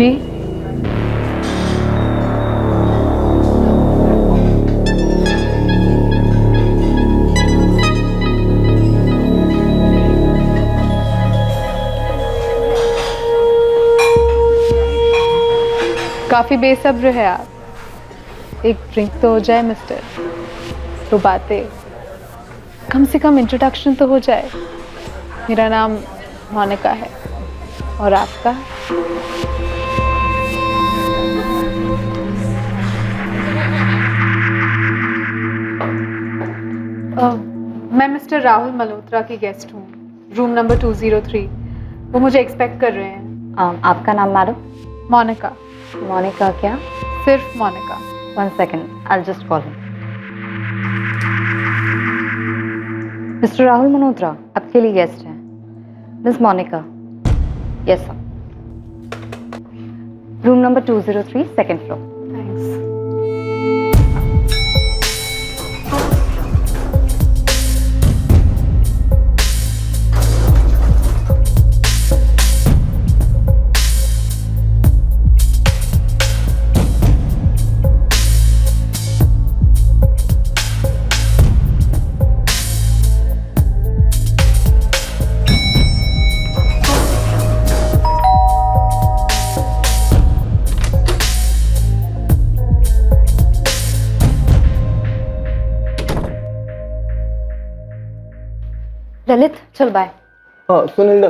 जी काफी बेसब्र है आप। एक ड्रिंक तो हो जाए मिस्टर, तो बातें, कम से कम इंट्रोडक्शन तो हो जाए। मेरा नाम मोनिका है और आपका? मैं मिस्टर राहुल मल्होत्रा की गेस्ट हूँ, रूम नंबर 203। वो मुझे एक्सपेक्ट कर रहे हैं। आपका नाम मैडम? मोनिका। मोनिका क्या? सिर्फ Monika. 1 second, I'll just call him. Mister Rahul Malhotra आपके लिए गेस्ट हैं, miss Monika. Yes sir, room number 203 second floor. Thanks. Lalit चल बाय। हाँ सुन हिल्डा,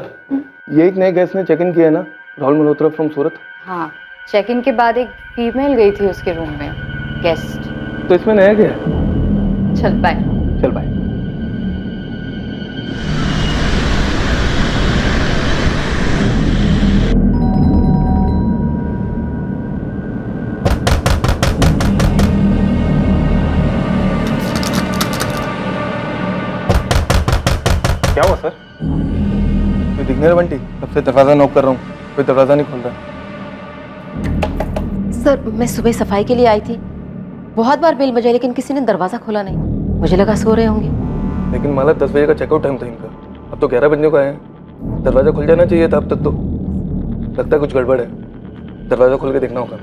ये एक नए गेस्ट ने चेक इन किया है ना, राहुल मल्होत्रा फ्रॉम सूरत। हाँ, चेक इन के बाद एक फीमेल गई थी उसके रूम में, गेस्ट। तो इसमें नया क्या है? चल बाय। चल बाय। क्या हुआ सर? कोई दिखने रहा बंटी? तब से दरवाजा नॉक कर रहा हूँ, कोई दरवाजा नहीं खोल रहा। सर मैं सुबह सफाई के लिए आई थी, बहुत बार बेल बजाई लेकिन किसी ने दरवाजा खोला नहीं। मुझे लगा सो रहे होंगे। लेकिन माला 10 बजे का चेकआउट टाइम था इनका, अब तो 11 बजने को आए हैं। दरवाजा खुल जाना चाहिए था अब तक तो। लगता है कुछ गड़बड़ है, दरवाजा खोल के देखना होगा।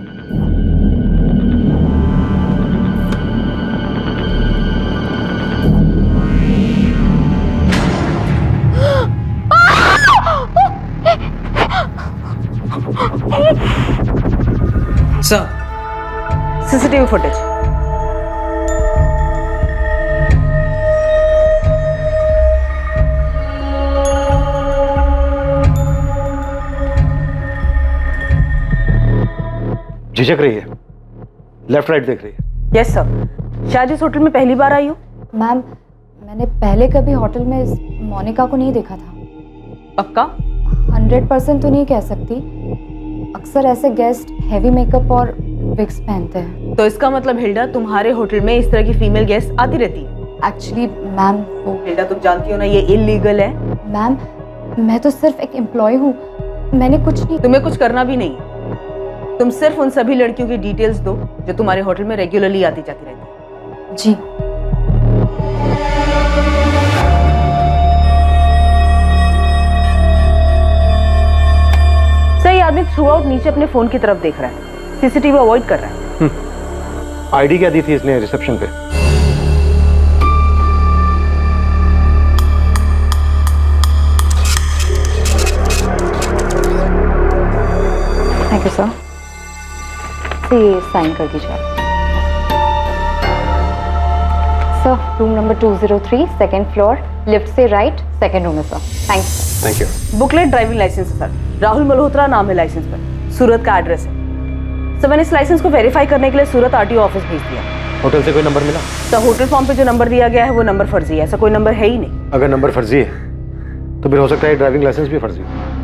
Sir, CCTV footage. झिझक रही है, लेफ्ट राइट देख रही है। यस सर, शायद इस होटल में पहली बार आई हो। मैम, मैंने पहले कभी होटल में इस मोनिका को नहीं देखा था। पक्का? 100% तो नहीं कह सकती, अक्सर ऐसे गेस्ट हैवी मेकअप और विग्स पहनते हैं। तो इसका मतलब हिल्डा तुम्हारे होटल में इस तरह की फीमेल गेस्ट आती रहती है? एक्चुअली मैम वो, हिल्डा तुम जानती हो ना ये इलीगल है। मैम मैं तो सिर्फ एक एम्प्लॉय हूँ, मैंने कुछ नहीं। तुम्हें कुछ करना भी नहीं है, तुम सिर्फ उन सभी लड़कियों की डिटेल्स दो जो तुम्हारे होटल में रेगुलरली आती जाती रहती है। जी। सही आदमी थ्रू आउट नीचे अपने फोन की तरफ देख रहा है, सीसीटीवी अवॉइड कर रहा है। आईडी क्या दी थी इसने रिसेप्शन पे? Thank you sir. ये साइन कर दीजिए sir. Room number 203 second floor, lift से राइट, सेकेंड रूम है sir. Thanks. Thank you. Booklet driving licence है सर, राहुल मल्होत्रा नाम है लाइसेंस पर, सूरत का एड्रेस है। सर मैंने इस लाइसेंस को वेरीफाई करने के लिए सूरत आरटीओ ऑफिस भेज दिया। होटल से कोई नंबर मिला? सर होटल फॉर्म पे जो नंबर दिया गया है वो नंबर फर्जी है, ऐसा कोई नंबर है ही नहीं। अगर नंबर फर्जी है तो फिर हो सकता है ड्राइविंग लाइसेंस भी फर्जी हो।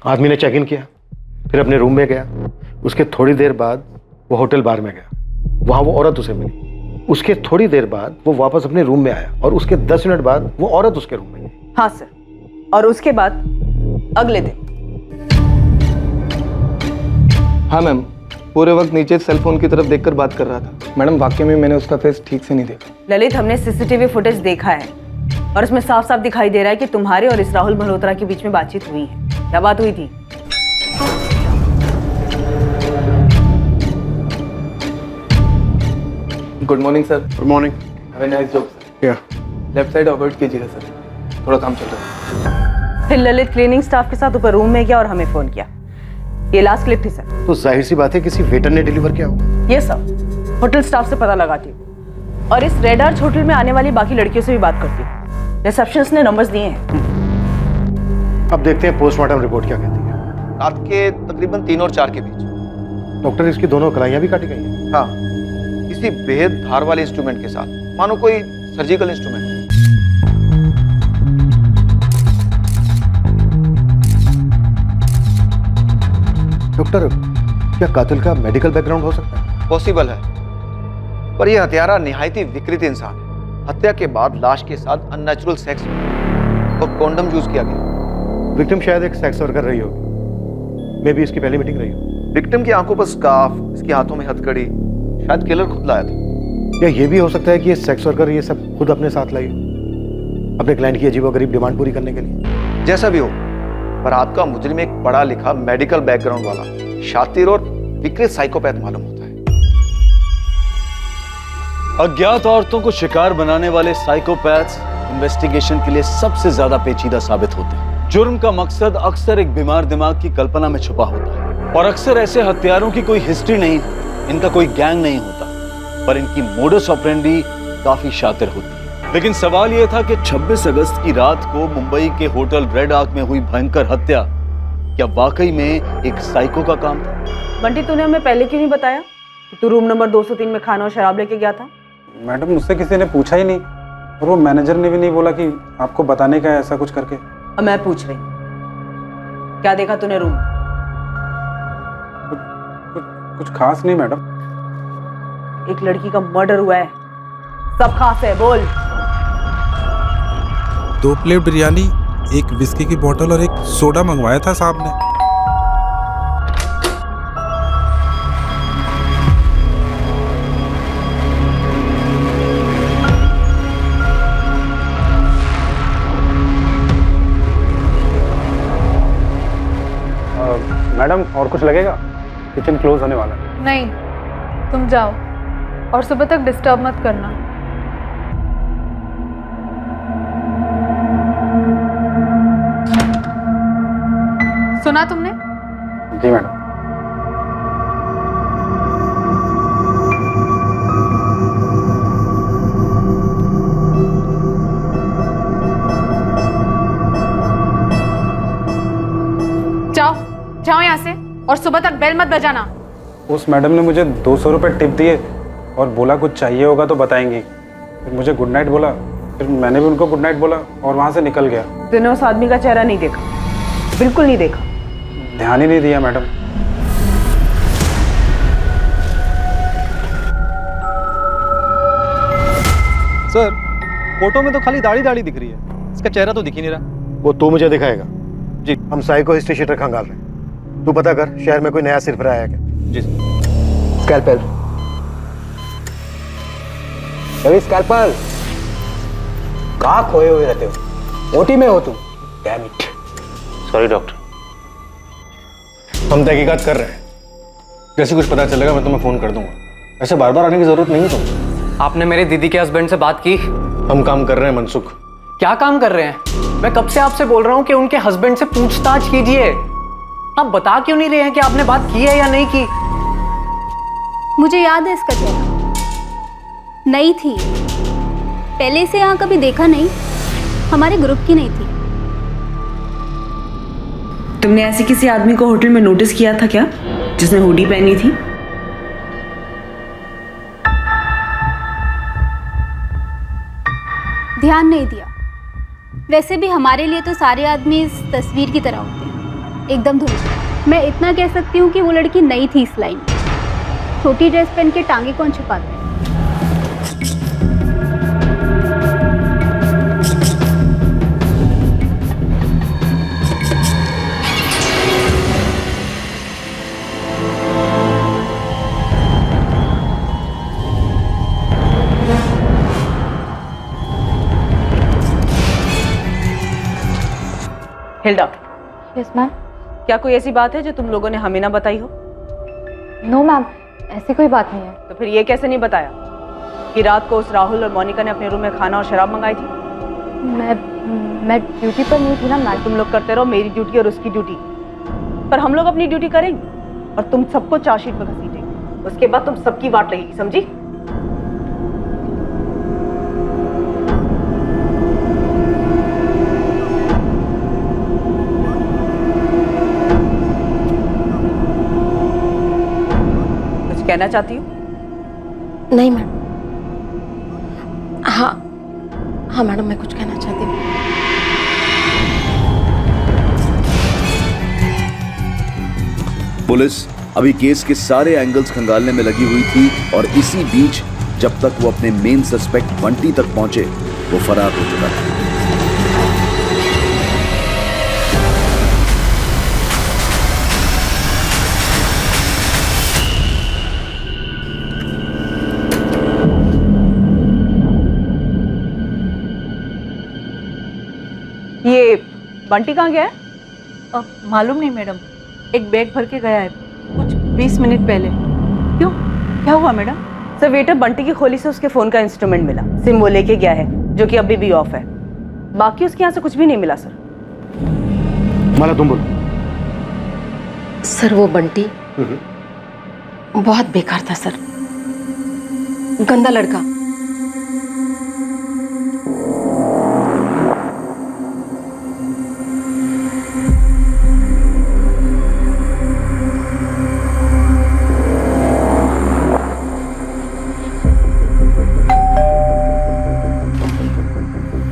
आदमी ने चेक इन किया, फिर अपने रूम में गया। उसके थोड़ी देर बाद वो होटल बार में गया, वहां वो औरत उसे मिली। उसके थोड़ी देर बाद वो वापस अपने रूम में आया और उसके 10 मिनट बाद वो औरत उसके रूम में गई। हाँ सर, और उसके बाद अगले दिन? हाँ मैम, पूरे वक्त नीचे सेलफोन की तरफ देखकर बात कर रहा था। मैडम वाकई में मैंने उसका फेस ठीक से नहीं देखा। ललित, हमने सीसीटीवी फुटेज देखा है और उसमें साफ साफ दिखाई दे रहा है कि तुम्हारे और इस राहुल मल्होत्रा के बीच में बातचीत हुई है। क्या बात हुई थी? Good morning sir. Good morning. Have a nice job sir. या लेफ्ट साइड अवॉइड कीजिएगा सर, थोड़ा काम चल रहा है। फिर ललित क्लीनिंग स्टाफ के साथ ऊपर रूम में गया और हमें फोन किया। ये लास्ट क्लिप थी सर। तो जाहिर सी बात है किसी वेटर ने डिलीवर किया होगा। ये सब होटल स्टाफ से पता लगाती हूँ और इस रेड आर्च होटल में आने वाली बाकी लड़कियों से भी बात करती हूँ। रिसेप्शनिस्ट ने नंबर्स दिए हैं। अब देखते हैं पोस्टमार्टम रिपोर्ट क्या कहती है। रात के तकरीबन 3 और 4 के बीच। डॉक्टर, इसकी दोनों कलाइयां भी काटी गई हैं। हाँ, किसी बेहद धार वाले इंस्ट्रूमेंट के साथ, मानो कोई सर्जिकल इंस्ट्रूमेंट। डॉक्टर, क्या कातिल का मेडिकल बैकग्राउंड हो सकता है? पॉसिबल है, पर यह हत्यारा निहायत ही विकृत इंसान है। हत्या के बाद लाश के साथ अननेचुरल सेक्स और कॉन्डम यूज किया गया। विक्टिम शायद एक सेक्स वर्कर रही होगी। मे बी इसकी पहली मीटिंग रही हो। विक्टिम की आंखों पर स्कार्फ, इसके हाथों में हथकड़ी, शायद किलर खुद लाया था। या ये भी हो सकता है कि ये सेक्स वर्कर ये सब खुद अपने साथ लाई हो, अपने क्लाइंट की अजीबोगरीब डिमांड पूरी करने के लिए। जैसा भी हो, पर आपका मुजरिम एक पढ़ा लिखा मेडिकल बैकग्राउंड वाला शातिर और विकृत साइकोपैथ मालूम होता है। अज्ञात औरतों को शिकार बनाने वाले साइकोपैथ्स इन्वेस्टिगेशन के लिए सबसे ज्यादा पेचीदा साबित होते हैं। जुर्म का मकसद अक्सर एक बीमार दिमाग की कल्पना में छुपा होता है और अक्सर ऐसे हत्यारों की कोई हिस्ट्री नहीं, इनका कोई गैंग नहीं होता, पर इनकी मोडस ऑपरेंडी काफी शातिर होती है। लेकिन सवाल यह था कि 26 अगस्त की रात को मुंबई के होटल रेड आर्क में हुई भयंकर हत्या क्या वाकई में एक साइको का काम था? बंटी, तूने हमें पहले क्यों नहीं बताया कि तू रूम नंबर 203 में खाना और शराब लेके गया था? मैडम, मुझसे किसी ने पूछा ही नहीं और वो मैनेजर ने भी नहीं बोला कि आपको बताने का है ऐसा कुछ करके। अब मैं पूछ रही, क्या देखा तूने रूम? कुछ खास नहीं मैडम। एक लड़की का मर्डर हुआ है, सब खास है, बोल। 2 प्लेट बिरयानी, 1 विस्की की बोतल और 1 सोडा मंगवाया था साहब ने। मैडम, और कुछ लगेगा? किचन क्लोज होने वाला है। नहीं, तुम जाओ और सुबह तक डिस्टर्ब मत करना। सुना तुमने? जी मैडम। जाओ जाओ यहाँ से और सुबह तक बेल मत बजाना। उस मैडम ने मुझे 200 रुपये टिप दिए और बोला कुछ चाहिए होगा तो बताएंगी। फिर मुझे गुड नाइट बोला, फिर मैंने भी उनको गुड नाइट बोला और वहाँ से निकल गया। तूने उस आदमी का चेहरा नहीं देखा? बिल्कुल नहीं देखा? ध्यान ही नहीं दिया मैडम। सर, फोटो में तो खाली दाढ़ी दाढ़ी दिख रही है, इसका चेहरा तो दिख ही नहीं रहा। वो तू मुझे दिखाएगा। जी। हम साइको हिस्ट्री शीटर खंगाल रहे हैं। तू पता कर शहर में कोई नया सिरफरा आया क्या? जी। स्कैल्पेल। रवि, स्कैल्पेल। कहाँ खोए हुए रहते हो? ओटी में हो तुम? Damn it. सॉरी डॉक्टर, हम तहकीकात कर रहे हैं। जैसे कुछ पता चलेगा मैं तुम्हें फोन कर दूंगा। ऐसे बार बार आने की जरूरत नहीं है तुम। आपने मेरी दीदी के हस्बैंड से बात की? हम काम कर रहे हैं मनसुख। क्या काम कर रहे हैं? मैं कब से आपसे बोल रहा हूँ कि उनके हस्बैंड से पूछताछ कीजिए। आप बता क्यों नहीं रहे हैं कि आपने बात की है या नहीं की? मुझे याद है इसका चेहरा। नई थी, पहले से यहाँ कभी देखा नहीं, हमारे ग्रुप की नहीं थी। तुमने ऐसे किसी आदमी को होटल में नोटिस किया था क्या, जिसने हुडी पहनी थी? ध्यान नहीं दिया। वैसे भी हमारे लिए तो सारे आदमी इस तस्वीर की तरह होते हैं, एकदम धुली। मैं इतना कह सकती हूँ कि वो लड़की नई थी इस लाइन में। छोटी ड्रेस पहन के टांगे कौन छुपाता है? Hilda, yes ma'am. क्या कोई ऐसी बात है जो तुम लोगों ने हमें ना बताई हो? नो मैम, ऐसी कोई बात नहीं है। तो फिर ये कैसे नहीं बताया कि रात को उस राहुल और मोनिका ने अपने रूम में खाना और शराब मंगाई थी? मैं ड्यूटी पर नहीं थी ना मैम। तुम लोग करते रहो मेरी ड्यूटी और उसकी ड्यूटी, पर हम लोग अपनी ड्यूटी करेंगे और तुम सबको चार्जशीट में घसीटेंगे। उसके बाद तुम सबकी वाट लगेगी, समझी? कुछ कहना चाहती हो? नहीं मैडम। हाँ हाँ मैडम, मैं कुछ कहना चाहती हूँ। पुलिस अभी केस के सारे एंगल्स खंगालने में लगी हुई थी और इसी बीच जब तक वो अपने मेन सस्पेक्ट बंटी तक पहुंचे वो फरार हो चुका था। ये बंटी कहाँ गया है? मालूम नहीं मैडम, एक बैग भर के गया है कुछ 20 मिनट पहले। क्यों, क्या हुआ मैडम? सर, वेटर बंटी की खोली से उसके फोन का इंस्ट्रूमेंट मिला। सिम वो लेके गया है जो कि अभी भी ऑफ है। बाकी उसके यहाँ से कुछ भी नहीं मिला सर। माला तुम बोलो। सर वो बंटी बहुत बेकार था सर, गंदा लड़का।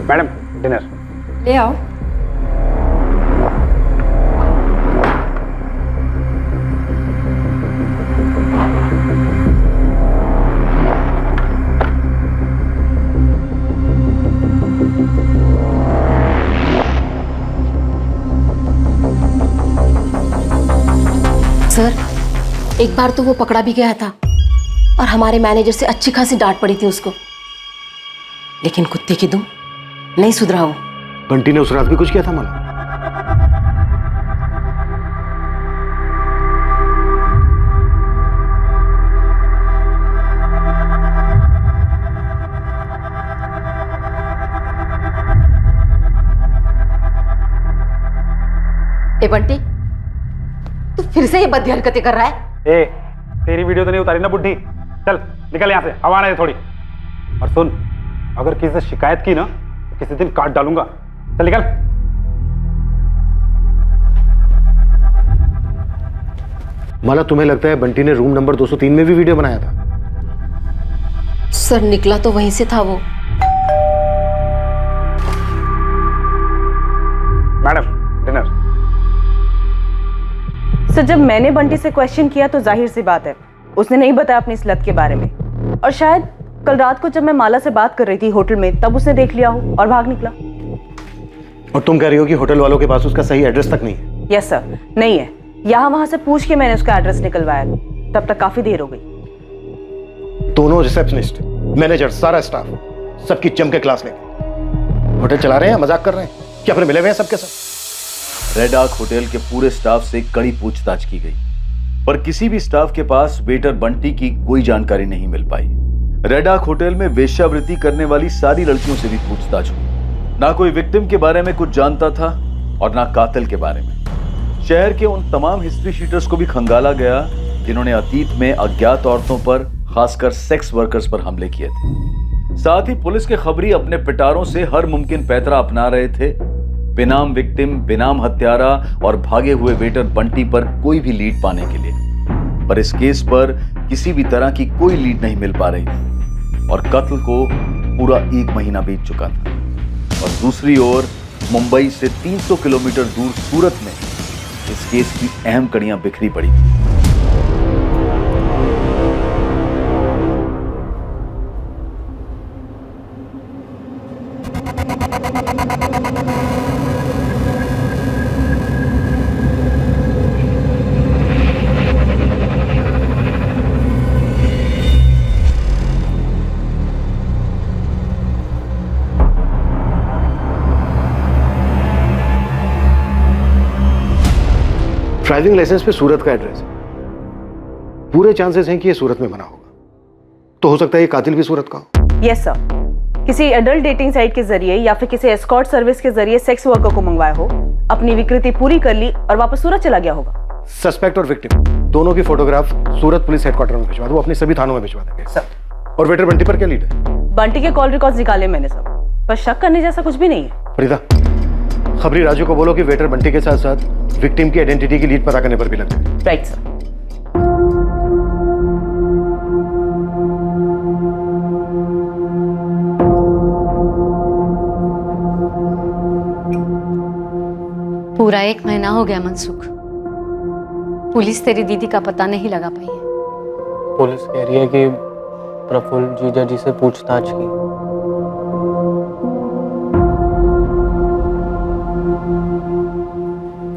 मैडम डिनर ले आओ। सर एक बार तो वो पकड़ा भी गया था और हमारे मैनेजर से अच्छी खासी डांट पड़ी थी उसको, लेकिन कुत्ते की दुम नहीं सुधरा वो। बंटी ने उस रात भी कुछ किया था माला? ए बंटी, तू फिर से ये बदी हरकतें कर रहा है? ए, तेरी वीडियो तो नहीं उतारी ना बुड्ढी? चल निकल यहाँ से, हवा नहीं थोड़ी। और सुन, अगर किसी से शिकायत की ना तो किसी दिन काट डालूंगा। चल निकल। माला तुम्हें लगता है बंटी ने रूम नंबर 203 में भी वीडियो बनाया था? सर निकला तो वहीं से था वो। Madam dinner. सर, जब मैंने बंटी से क्वेश्चन किया तो जाहिर सी बात है उसने नहीं बताया अपनी इस लत के बारे में, और शायद कल रात को जब मैं माला से बात कर रही थी होटल में तब उसने देख लिया हो और भाग निकला। और तुम कह रही हो कि होटल वालों के पास उसका सही एड्रेस तक नहीं है? यस सर, नहीं है। यहाँ वहां से पूछ के मैंने उसका एड्रेस निकलवाया, तब तक काफी देर हो गई। दोनों रिसेप्शनिस्ट, मैनेजर, सारा स्टाफ सबकी जम के क्लास लेंगे। होटल चला रहे हैं, मजाक कर रहे हैं क्या? अपने मिले हुए हैं सबके साथ? रेड आर्क होटल के पूरे स्टाफ से कड़ी पूछताछ की गई, पर किसी भी स्टाफ के पास वेटर बंटी की कोई जानकारी नहीं मिल पाई। रेड आर्क होटल में वेश्यावृत्ति करने वाली सारी लड़कियों से भी पूछताछ हुई। ना कोई विक्टिम के बारे में कुछ जानता था और ना कातिल के बारे में। शहर के उन तमाम हिस्ट्री शीटर्स को भी खंगाला गया जिन्होंने अतीत में अज्ञात औरतों पर, खासकर सेक्स वर्कर्स पर हमले किए थे। साथ ही पुलिस के खबरी अपने पिटारों से हर मुमकिन पैतरा अपना रहे थे बेनाम विक्टिम, बेनाम हत्यारा और भागे हुए वेटर बंटी पर कोई भी लीड पाने के लिए। पर इस केस पर किसी भी तरह की कोई लीड नहीं मिल पा रही थी और कत्ल को पूरा 1 महीना बीत चुका था। और दूसरी ओर मुंबई से 300 किलोमीटर दूर सूरत में इस केस की अहम कड़ियां बिखरी पड़ी थी। ड्राइविंग लाइसेंस पे सूरत का एड्रेस है। पूरे चांसेस हैं कि ये सूरत में बना होगा, तो हो सकता है ये कातिल भी सूरत का हो। यस सर, किसी एडल्ट डेटिंग साइट के जरिए या फिर किसी एस्कॉर्ट सर्विस के जरिए सेक्स वर्कर को मंगवाया हो, अपनी विकृति पूरी कर ली और वापस सूरत चला गया होगा। सस्पेक्ट और विक्टिम दोनों की फोटोग्राफ सूरत पुलिस हेडक्वार्टर में भिजवा दो, वो अपने सभी थानों में भिजवा देंगे सर। और वेटर बंटी पर क्या लीड है? बंटी के कॉल रिकॉर्ड्स निकाले मैंने सब, पर शक करने जैसा कुछ भी नहीं है। फरीदा, खबरी राजू को बोलो कि वेटर बंटी के साथ साथ विक्टिम की आइडेंटिटी की लीड पता करने पर भी लग जाए। Right sir. पूरा 1 महीना हो गया मनसुख, पुलिस तेरी दीदी का पता नहीं लगा पाई है। पुलिस कह रही है कि प्रफुल्ल जीजा जी से पूछताछ की।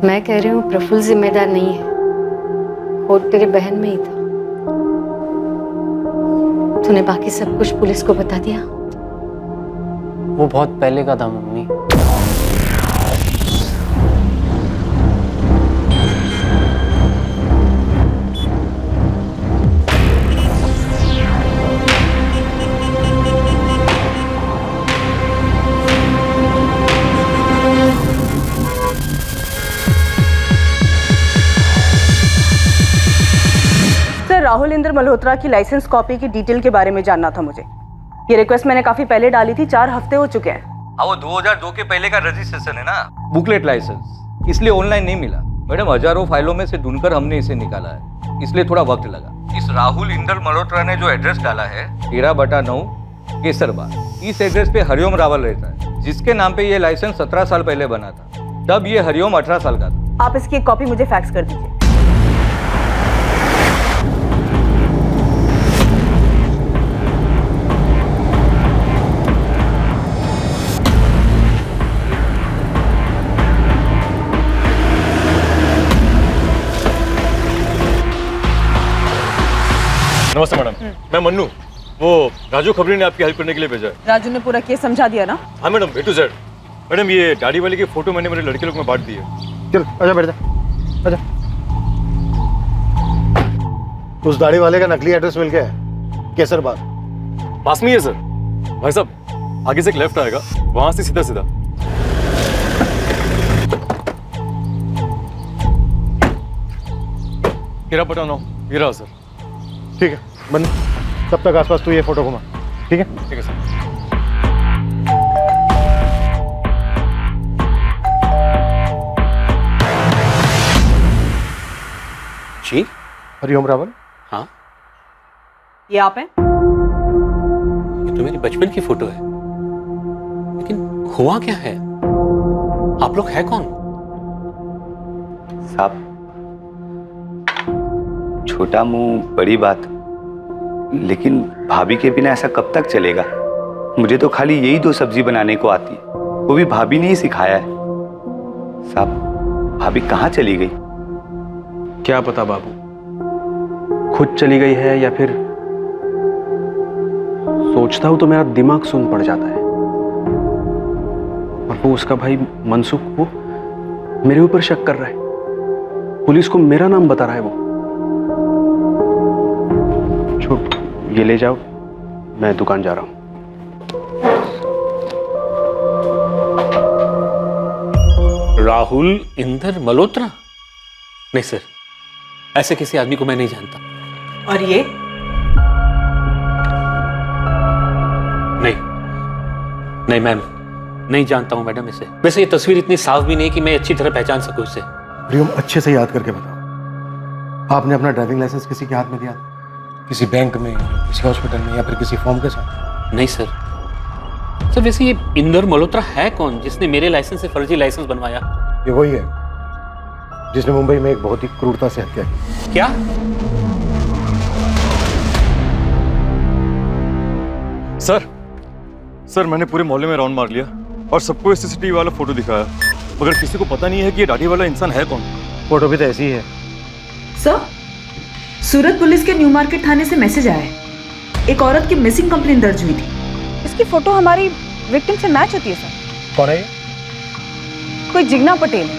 मैं कह रही हूँ प्रफुल्ल जिम्मेदार नहीं है, और तेरी बहन में ही था। तूने बाकी सब कुछ पुलिस को बता दिया? वो बहुत पहले का था मम्मी। राहुल इंद्र मल्होत्रा की लाइसेंस कॉपी की डिटेल के बारे में जानना था मुझे। ये रिक्वेस्ट मैंने काफी पहले डाली थी, 4 हफ्ते हो चुके हैं। हाँ, वो 2002 के पहले का रजिस्ट्रेशन है ना, बुकलेट लाइसेंस, इसलिए ऑनलाइन नहीं मिला मैडम। हजारों फाइलों में से ढूंढकर हमने इसे निकाला है, इसलिए थोड़ा वक्त लगा। इस राहुल इंद्र मल्होत्रा ने जो एड्रेस डाला है 13/9 केसरबाग, इस एड्रेस पे हरिओम रावल रहता है, जिसके नाम पे ये लाइसेंस 17 साल पहले बना था। तब ये हरिओम 18 साल का था। आप इसकी एक कॉपी मुझे फैक्स कर दीजिए। नमस्ते मैडम, मैं मन्नू। वो राजू खबरी ने आपकी हेल्प करने के लिए भेजा है। राजू ने पूरा केस समझा दिया ना? हाँ madam, A to Z। Madam, ये दाढ़ी वाले की फोटो मैंने मेरे लड़के लोग में बांट दी है। चल आजा, बैठ जा, आजा। उस दाढ़ी वाले का नकली एड्रेस मिल गया है, केसरबाग पास में ही है सर। भाई साहब, आगे से एक लेफ्ट आएगा, वहां से सीधा सीधा। हीरा पटानो, हीरा सर। ठीक है बन, तब तक आसपास तू ये फोटो घुमा। ठीक है? ठीक है सर। जी, हरिओम रावल। हाँ, ये आप हैं? ये तो मेरी बचपन की फोटो है, लेकिन हुआ क्या है? आप लोग हैं कौन? साहब, छोटा मुंह बड़ी बात, लेकिन भाभी के बिना ऐसा कब तक चलेगा? मुझे तो खाली यही 2 सब्जी बनाने को आती है, वो भी भाभी ने ही सिखाया है। साहब, भाभी कहाँ चली गई? क्या पता बाबू, खुद चली गई है या फिर सोचता हूं तो मेरा दिमाग सुन पड़ जाता है। और वो उसका भाई मनसुख, वो मेरे ऊपर शक कर रहा है, पुलिस को मेरा नाम बता रहा है। वो छुप, ये ले जाओ, मैं दुकान जा रहा हूं। राहुल इंदर मल्होत्रा? नहीं सर, ऐसे किसी आदमी को मैं नहीं जानता। और ये? नहीं मैम, नहीं जानता हूं मैडम इसे। वैसे ये तस्वीर इतनी साफ भी नहीं कि मैं अच्छी तरह पहचान सकूं इसे। हरिओम, अच्छे से याद करके बताओ, आपने अपना ड्राइविंग लाइसेंस किसी के हाथ में दिया था? किसी बैंक में, किसी हॉस्पिटल में, या फिर किसी फॉर्म के साथ? नहीं सर। सर वैसे ये इंदर मल्होत्रा है कौन जिसने मेरे लाइसेंस से फर्जी लाइसेंस बनवाया? ये वही है जिसने मुंबई में एक बहुत ही क्रूरता से हत्या की। क्या? सर मैंने पूरे मोहल्ले में राउंड मार लिया और सबको सीसीटीवी वाला फोटो दिखाया, मगर किसी को पता नहीं है कि ये दाढ़ी वाला इंसान है कौन। फोटो भी तो ऐसी ही है। सर, सूरत पुलिस के न्यू मार्केट थाने से मैसेज आया है। एक औरत की मिसिंग कंप्लेंट दर्ज हुई थी। इसकी फोटो हमारी विक्टिम से मैच होती है सर। कौन है ये? कोई जिग्ना पटेल।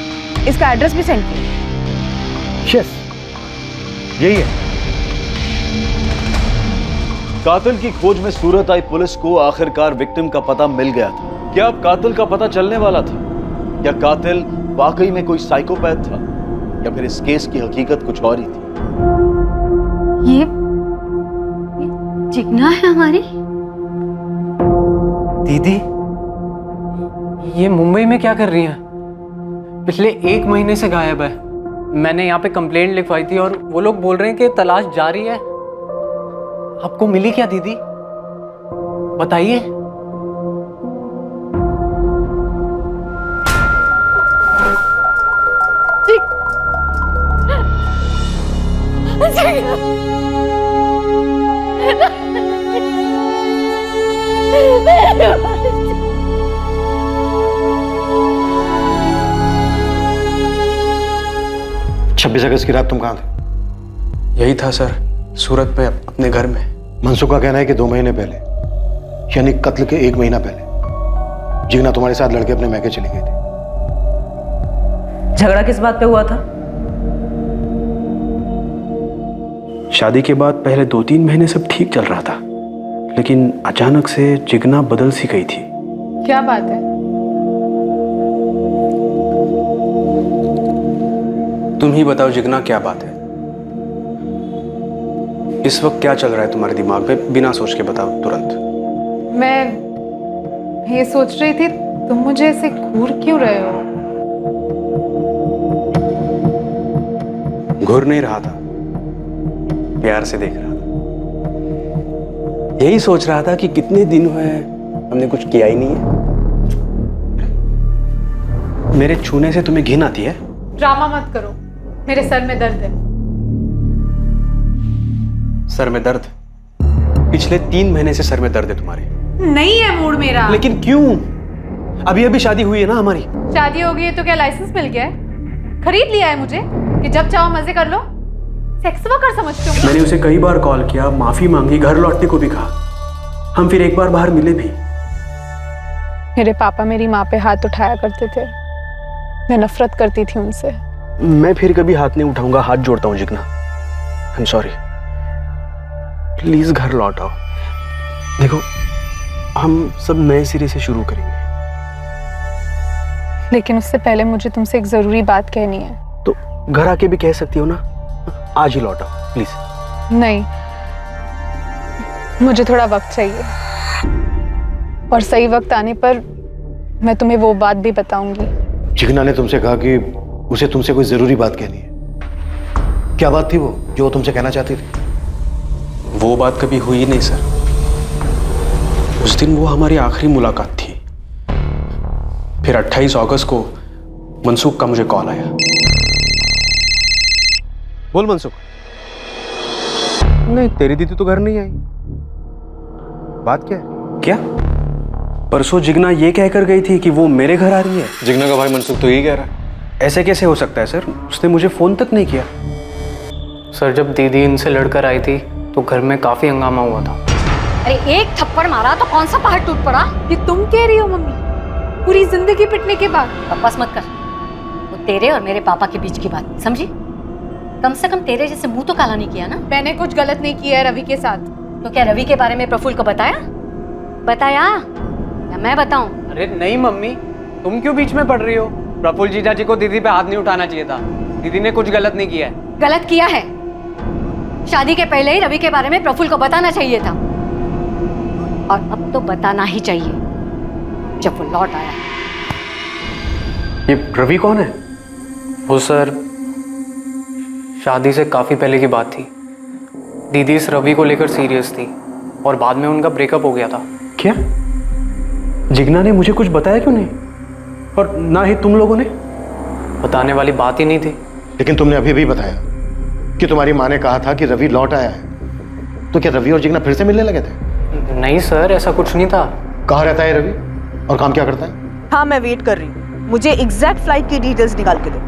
इसका एड्रेस भी सेंड किया। यस, यही है। कातिल की खोज में सूरत आई पुलिस को आखिरकार विक्टिम का पता मिल गया था। क्या अब कातिल का पता चलने वाला था? या कातिल वाकई में कोई साइकोपैथ था, या फिर इस केस की हकीकत कुछ और ही थी? ये जिग्ना है हमारी दीदी। ये मुंबई में क्या कर रही हैं? पिछले 1 महीने से गायब है। मैंने यहाँ पे कंप्लेंट लिखवाई थी और वो लोग बोल रहे हैं कि तलाश जारी है। आपको मिली क्या दीदी? बताइए। छब्बीस अगस्त की रात तुम कहाँ थे? यही था सर, सूरत में अपने घर में। मनसुख का कहना है कि 2 महीने पहले, यानी कत्ल के 1 महीना पहले, जिग्ना तुम्हारे साथ लड़के अपने मैके चली गई थी। झगड़ा किस बात पे हुआ था? शादी के बाद पहले 2-3 महीने सब ठीक चल रहा था, लेकिन अचानक से जिग्ना बदल सी गई थी। क्या बात है? तुम ही बताओ जिग्ना, क्या बात है? इस वक्त क्या चल रहा है तुम्हारे दिमाग में? बिना सोच के बताओ तुरंत। मैं ये सोच रही थी, तुम मुझे ऐसे घूर क्यों रहे हो? घूर नहीं रहा था, प्यार से देख रहा था। यही सोच रहा था कि कितने दिन हुए हमने कुछ किया ही नहीं है। मेरे छूने से तुम्हें घिन आती है? ड्रामा मत करो, मेरे सर में दर्द है। सर में दर्द? पिछले 3 महीने से सर में दर्द है तुम्हारे। नहीं है मूड मेरा। लेकिन क्यों? अभी अभी शादी हुई है ना हमारी। शादी हो गई है तो क्या लाइसेंस मिल गया है? खरीद लिया है मुझे कि जब चाहो मजे कर लो? सेक्स वर्कर समझते हो? मैंने उसे कई बार कॉल किया, माफी मांगी, घर लौटने को भी कहा। हम फिर एक बार बाहर मिले भी। मेरे पापा मेरी माँ पे हाथ उठाया करते थे, मैं नफरत करती थी उनसे। मैं फिर कभी हाथ नहीं उठाऊंगा, हाथ जोड़ता हूँ Jigna. I am sorry, please घर लौट आओ। देखो, हम सब नए सिरे से शुरू करेंगे। लेकिन उससे पहले मुझे तुमसे एक जरूरी बात कहनी है। तो घर आके भी कह सकती हो ना, आज ही लौट आओ प्लीज। नहीं, मुझे थोड़ा वक्त चाहिए, और सही वक्त आने पर मैं तुम्हें वो बात भी बताऊंगी। जिग्ना ने तुमसे कहा कि उसे तुमसे कोई जरूरी बात कहनी है। क्या बात थी वो जो तुमसे कहना चाहती थी? वो बात कभी हुई नहीं सर। उस दिन वो हमारी आखिरी मुलाकात थी। फिर 28 अगस्त को मनसुख का मुझे कॉल आया। बोल मनसुख। नहीं, तेरी दीदी तो घर नहीं आई। बात क्या है? क्या? परसों जिग्ना ये कहकर गई थी कि वो मेरे घर आ रही है। जिग्ना का भाई मनसुख तो यही कह रहा है। ऐसे कैसे हो सकता है सर? उसने मुझे फोन तक नहीं किया। सर, जब दीदी इनसे लड़कर आई थी तो घर में काफी हंगामा हुआ था। अरे एक थप्पड़ मारा तो कौन सा पहाड़ टूट पड़ा? ये तुम कह रही हो मम्मी? पूरी जिंदगी पिटने के बाद? बकवास मत कर। वो तेरे और मेरे पापा के बीच की बात, समझी? कम से कम तेरे जैसे मुंह तो काला नहीं किया ना। मैंने कुछ गलत नहीं किया है रवि के साथ। तो क्या रवि के बारे में प्रफुल्ल को बताया या मैं बताऊं? अरे नहीं मम्मी, तुम क्यों बीच में पड़ रही हो? प्रफुल्ल जीजा जी को दीदी पे हाथ नहीं उठाना चाहिए था। दीदी ने कुछ गलत नहीं किया है। गलत किया है। शादी के पहले ही रवि के बारे में प्रफुल्ल को बताना चाहिए था, और अब तो बताना ही चाहिए जब वो लौट आया। ये रवि कौन है? वो सर, शादी से काफी पहले की बात थी। दीदी इस रवि को लेकर सीरियस थी और बाद में उनका ब्रेकअप हो गया था। क्या? जिग्ना ने मुझे कुछ बताया क्यों नहीं? और ना ही तुम लोगों ने? बताने वाली बात ही नहीं थी। लेकिन तुमने अभी भी बताया कि तुम्हारी माँ ने कहा था कि रवि लौट आया है। तो क्या रवि और जिग्ना फिर से मिलने लगे थे? नहीं सर, ऐसा कुछ नहीं था। कहाँ रहता है रवि और काम क्या करता है? हाँ, मैं वेट कर रही हूँ। मुझे एग्जैक्ट फ्लाइट की डिटेल्स निकाल के दो।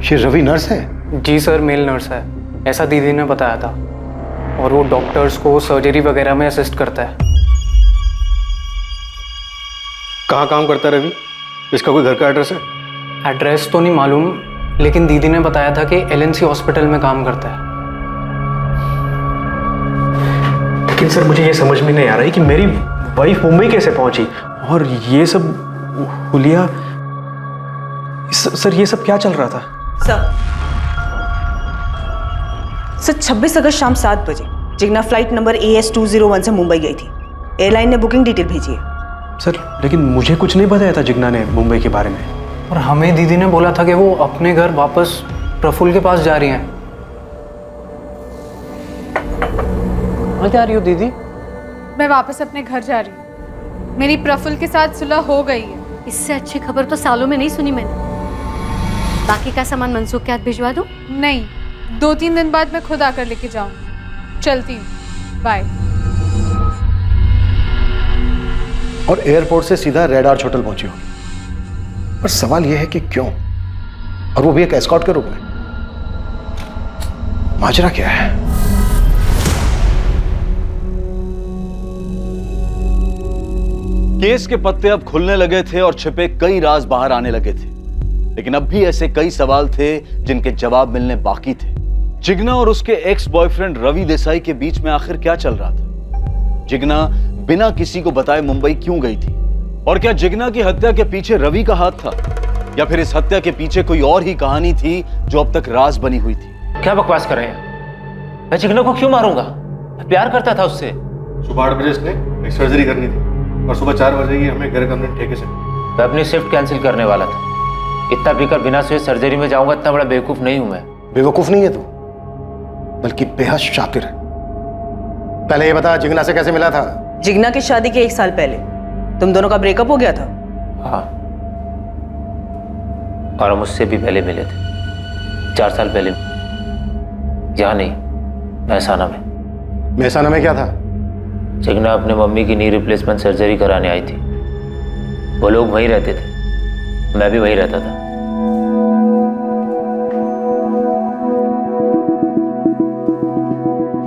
ये रवि नर्स है? जी सर, मेल नर्स है, ऐसा दीदी ने बताया था। और वो डॉक्टर्स को सर्जरी वगैरह में असिस्ट करता है। कहाँ काम करता है रवि? इसका कोई घर का एड्रेस है? एड्रेस तो नहीं मालूम, लेकिन दीदी ने बताया था कि एलएनसी हॉस्पिटल में काम करता है। लेकिन सर मुझे ये समझ में नहीं आ रहा है कि मेरी वाइफ मुंबई कैसे पहुंची और ये सब हुलिया। सर ये सब क्या चल रहा था? सर 26 अगस्त शाम 7 बजे जिग्ना फ्लाइट नंबर AS201 से मुंबई गई थी। एयरलाइन ने बुकिंग डिटेल भेजी है। सर लेकिन मुझे कुछ नहीं बताया था जिग्ना ने मुंबई के बारे में। और हमें दीदी ने बोला था कि वो अपने घर वापस प्रफुल्ल के पास जा रही हैं। कहाँ जा रही हो दीदी? मैं वापस अपने घर जा रही हूँ। मेरी प्रफुल्ल के साथ सुलह हो गई है। इससे अच्छी खबर तो सालों में नहीं सुनी मैंने। बाकी का सामान मनसूख के हाथ भिजवा दूं? नहीं, 2-3 दिन बाद मैं खुद आकर लेके जाऊंगी। चलती हूँ, बाय। और एयरपोर्ट से सीधा रेड आर्च होटल पहुंची होगी। पर सवाल यह है कि क्यों, और वो भी एक एस्कॉर्ट के रूप में। माजरा क्या है? केस के पत्ते अब खुलने लगे थे और छिपे कई राज बाहर आने लगे थे, लेकिन अब भी ऐसे कई सवाल थे जिनके जवाब मिलने बाकी थे। जिग्ना और उसके एक्स बॉयफ्रेंड रवि देसाई के बीच में आखिर क्या चल रहा था? जिग्ना बिना किसी को बताए मुंबई क्यों गई थी? और क्या जिग्ना की हत्या के पीछे रवि का हाथ था, या फिर इस हत्या के पीछे कोई और ही कहानी थी जो अब तक राज बनी हुई थी? क्या बकवास कर रहे हैं? मैं जिग्ना को क्यों मारूंगा? मैं प्यार करता था उससे। सुबह 8 बजे उसने एक सर्जरी करनी थी और सुबह 4 बजे ही हमें घर कमरे ठेके से। मैं अपनी शिफ्ट कैंसिल करने वाला था। इतना पीकर बिना सोए सर्जरी में जाऊंगा, इतना बड़ा बेवकूफ नहीं हूं मैं। बेवकूफ नहीं है तू, बल्कि बेहद शातिर है। पहले ये बता, जिग्ना से कैसे मिला था? जिग्ना की शादी के 1 साल पहले तुम दोनों का ब्रेकअप हो गया था। हाँ, और हम उससे भी पहले मिले थे, 4 साल पहले। यहाँ नहीं, महसाना में। महसाना में क्या था? जिग्ना अपने मम्मी की नी रिप्लेसमेंट सर्जरी कराने आई थी। वो लोग वहीं रहते थे, मैं भी वहीं रहता था।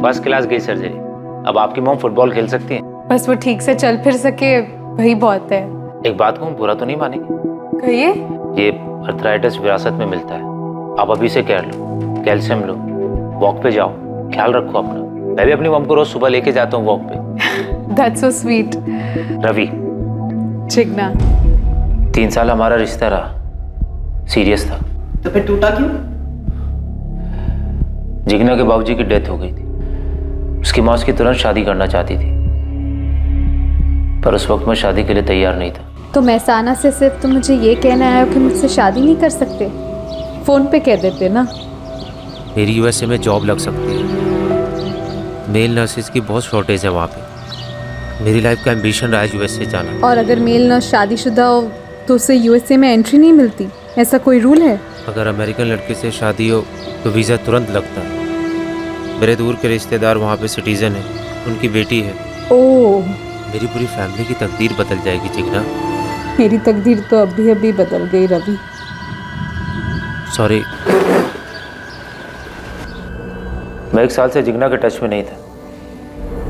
फर्स्ट क्लास गई सर्जरी। अब आपकी मॉम फुटबॉल खेल सकती है। बस वो ठीक से चल फिर सके, वही बहुत है। एक बात कहूँ, बुरा तो नहीं मानेंगे? कहिए। ये अर्थराइटिस विरासत में मिलता है। आप अभी से केयर लो, कैल्शियम लो, वॉक पे जाओ, ख्याल रखो अपना। मैं भी अपनी मॉम को रोज सुबह लेके जाता हूँ वॉक पे। That's so sweet. Ravi, Jigna, 3 साल हमारा रिश्ता रहा, सीरियस था। तो फिर टूटा क्यों? जिग्ना के बाबूजी की डेथ हो गई थी। उसकी माँ उसकी तुरंत शादी करना चाहती थी, पर उस वक्त मैं शादी के लिए तैयार नहीं था। तो महसाना से सिर्फ तुम मुझे ये कहना आए हो कि मुझसे शादी नहीं कर सकते? फोन पे कह देते ना। मेरी यूएसए में जॉब लग सकती है। मेल नर्सेज की बहुत शॉर्टेज है वहाँ पे। मेरी लाइफ का एम्बिशन रहा है यूएसए जाना। और अगर मेल नर्स शादीशुदा हो तो उसे यूएसए में एंट्री नहीं मिलती, ऐसा कोई रूल है? अगर अमेरिकन लड़के से शादी हो तो वीज़ा तुरंत लगता है। मेरे दूर के रिश्तेदार वहाँ पे सिटीजन है, उनकी बेटी है। ओह, मेरी पूरी फैमिली की तकदीर बदल जाएगी जिग्ना। मेरी तकदीर तो अभी बदल गई रवि। सॉरी। मैं 1 साल से जिग्ना के टच में नहीं था।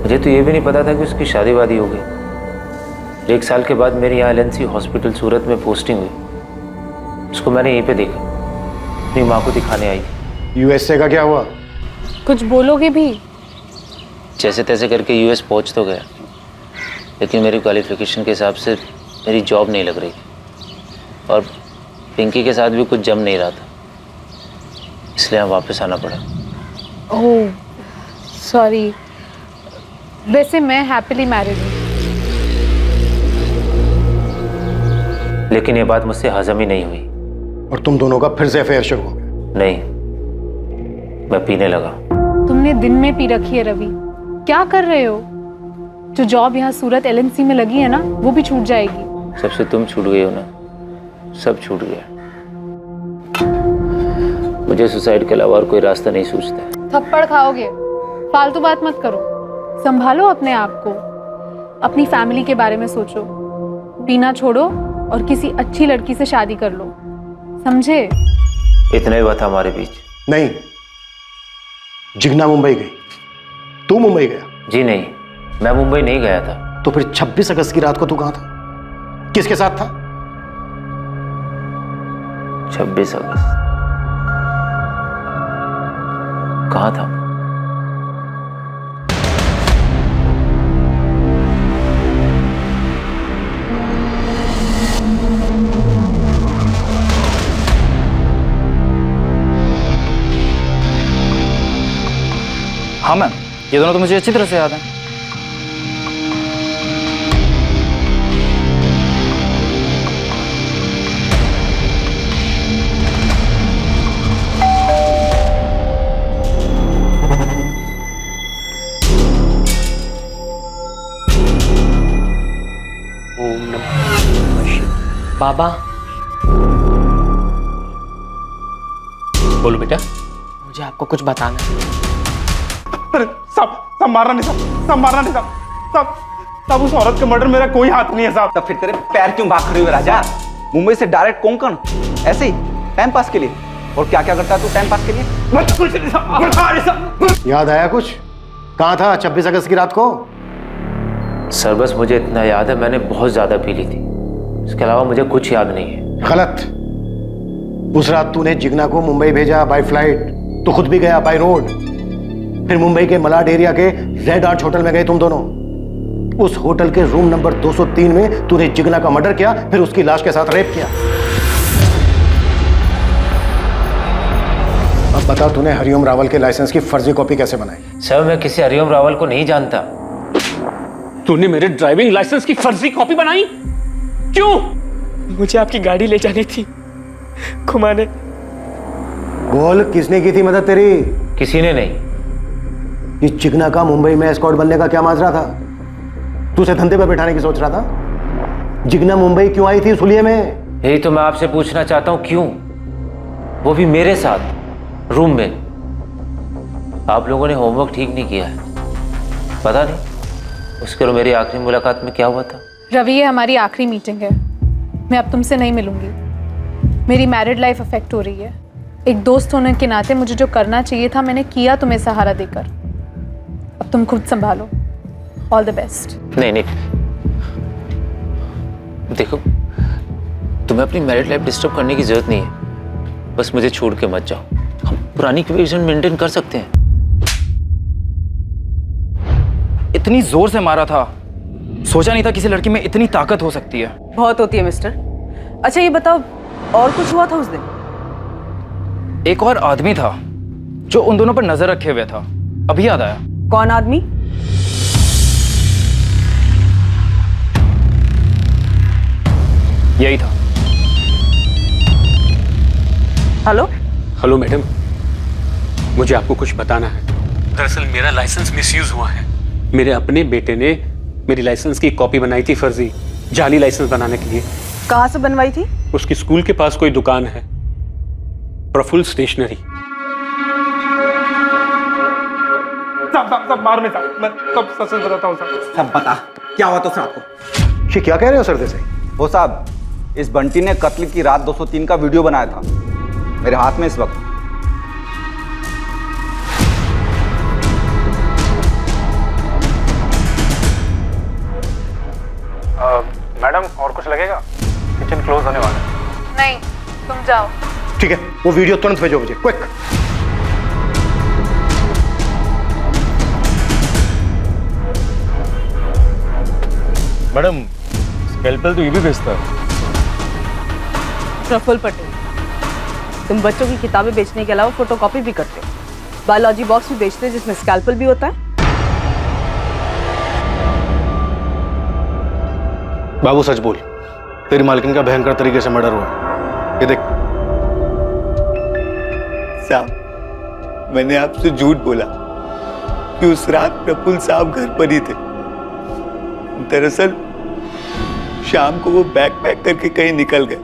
मुझे तो ये भी नहीं पता था कि उसकी शादी वादी हो गई। 1 साल के बाद मेरी यहाँ एलएनसी हॉस्पिटल सूरत में पोस्टिंग हुई। उसको मैंने यहीं पे देखा, अपनी माँ को दिखाने आई थी। यूएसए का क्या हुआ? कुछ बोलोगे भी? जैसे तैसे करके यूएस पहुँच तो गया, लेकिन मेरी क्वालिफिकेशन के हिसाब से मेरी जॉब नहीं लग रही थी, और पिंकी के साथ भी कुछ जम नहीं रहा था, इसलिए यहाँ वापस आना पड़ा। Oh sorry. वैसे मैं हैप्पीली मैरिड हूँ। लेकिन ये बात मुझसे हजम ही नहीं हुई। और तुम दोनों का फिर से अफेयर शुरू हो गया? नहीं, मैं पीने लगा। तुमने दिन में पी रखी है रवि, क्या कर रहे हो? जो जॉब यहाँ सूरत एलएनसी में लगी है ना, वो भी छूट जाएगी। सबसे तुम छूट गए हो ना, सब छूट गया। मुझे सुसाइड के अलावा और कोई रास्ता नहीं सूझता है। थप्पड़ खाओगे, फालतू बात मत करो, संभालो अपने आप को, अपनी फैमिली के बारे में सोचो, पीना छोड़ो और किसी अच्छी लड़की से शादी कर लो, समझे? इतना ही हुआ था हमारे बीच। नहीं, जिग्ना मुंबई गई, तू मुंबई गया? जी नहीं, मैं मुंबई नहीं गया था। तो फिर 26 अगस्त की रात को तू कहां था, किसके साथ था? 26 अगस्त कहाँ था? हाँ मैम, ये दोनों तो मुझे अच्छी तरह से याद है। बाबा, बोलो बेटा। मुझे आपको कुछ बताना है। अरे सब मारना नहीं सब मारना नहीं सब उस औरत का मर्डर मेरा कोई हाथ नहीं है साहब। तब फिर तेरे पैर क्यों भाग खड़े हुए राजा? मुंबई से डायरेक्ट कोंकण, ऐसे ही टाइम पास के लिए? और क्या क्या करता है तू टाइम पास के लिए? याद आया कुछ? कहाँ था 26 अगस्त की रात को? सर बस मुझे इतना याद है, मैंने बहुत ज्यादा पी ली थी, इसके अलावा मुझे कुछ याद नहीं है। गलत। उस रात तूने जिग्ना को मुंबई भेजा बाय फ्लाइट, तो खुद भी गया बाय रोड, फिर मुंबई के मलाड एरिया के रेड आर्च होटल में गए तुम दोनों। उस होटल के रूम नंबर 203 में तूने जिग्ना का मर्डर किया, फिर उसकी लाश के साथ रेप किया। अब बता, तूने हरिओम रावल के लाइसेंस की फर्जी कॉपी कैसे बनाई? सर मैं किसी हरिओम रावल को नहीं जानता। तूने मेरे ड्राइविंग लाइसेंस की फर्जी कॉपी बनाई? क्यों? मुझे आपकी गाड़ी ले जानी थी घुमाने। बोल, किसने की थी मदद तेरी? किसी ने नहीं। ये चिकना का मुंबई में एस्कॉर्ट बनने का क्या माजरा था? तू उसे धंधे पर बैठाने की सोच रहा था? जिग्ना मुंबई क्यों आई थी सुलिये में? यही तो मैं आपसे पूछना चाहता हूँ, क्यों? वो भी मेरे साथ रूम में। आप लोगों ने होमवर्क ठीक नहीं किया है, पता नहीं उसके और मेरी आखिरी मुलाकात में क्या हुआ था। रवि, ये हमारी आखिरी मीटिंग है, मैं अब तुमसे नहीं मिलूंगी। मेरी मैरिड लाइफ अफेक्ट हो रही है। एक दोस्त होने के नाते मुझे जो करना चाहिए था मैंने किया तुम्हें सहारा देकर। अब तुम खुद संभालो। All the best. नहीं नहीं, देखो तुम्हें अपनी मैरिड लाइफ डिस्टर्ब करने की जरूरत नहीं है, बस मुझे छोड़ के मत जाओ। हम पुरानी इक्वेशन मेंटेन कर सकते हैं। इतनी जोर से मारा था, सोचा नहीं था किसी लड़की में इतनी ताकत हो सकती है। बहुत होती है मिस्टर। अच्छा ये बताओ, और कुछ हुआ था उस दिन? एक और आदमी था जो उन दोनों पर नजर रखे हुए था, अभी याद आया। कौन आदमी? यही था। हेलो हेलो मैडम, मुझे आपको कुछ बताना है। दरअसल मेरा लाइसेंस मिसयूज हुआ है। मेरे अपने बेटे ने मेरी लाइसेंस की कॉपी बनाई थी फर्जी, जाली लाइसेंस बनाने के लिए। कहाँ से बनवाई थी? उसकी स्कूल के पास कोई दुकान है, प्रफुल्ल स्टेशनरी। सब मारो नहीं साहब, मैं सब सच बताता हूँ साहब। सब बता, क्या हुआ तो रात को? ये क्या कह रहे हो सर? से वो साहब, इस बंटी ने कत्ल की रात 203 का वीडियो बनाया था, मेरे हाथ में इस वक्त। मैडम और कुछ लगेगा? किचन क्लोज होने वाला है। नहीं, तुम जाओ। ठीक है, वो वीडियो तुरंत भेजो मुझे, क्विक। मैडम स्कैल्पेल तो ये भी बेचता है। प्रफुल्ल पटेल, तुम बच्चों की किताबें बेचने के अलावा फोटोकॉपी भी करते हो, बायोलॉजी बॉक्स भी बेचते हो जिसमें स्कैल्पेल भी होता है। बाबू सच बोल, तेरी मालकिन का भयंकर तरीके से मर्डर हुआ है। ये देख। साहब, मैंने आपसे झूठ बोला कि उस रात प्रफुल्ल साहब घर पर ही थे। दरअसल शाम को वो बैग पैक करके कहीं निकल गए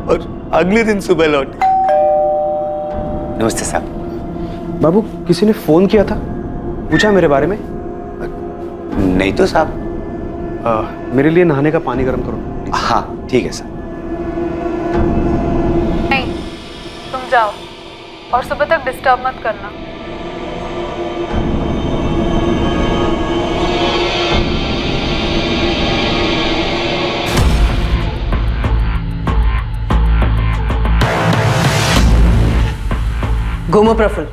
और अगले दिन सुबह लौटे। नमस्ते साहब। बाबू, किसी ने फोन किया था, पूछा मेरे बारे में? नहीं तो साहब। मेरे लिए नहाने का पानी गर्म करो। हाँ ठीक है साहब। नहीं, तुम जाओ और सुबह तक डिस्टर्ब मत करना। घूमो प्रफुल्ल।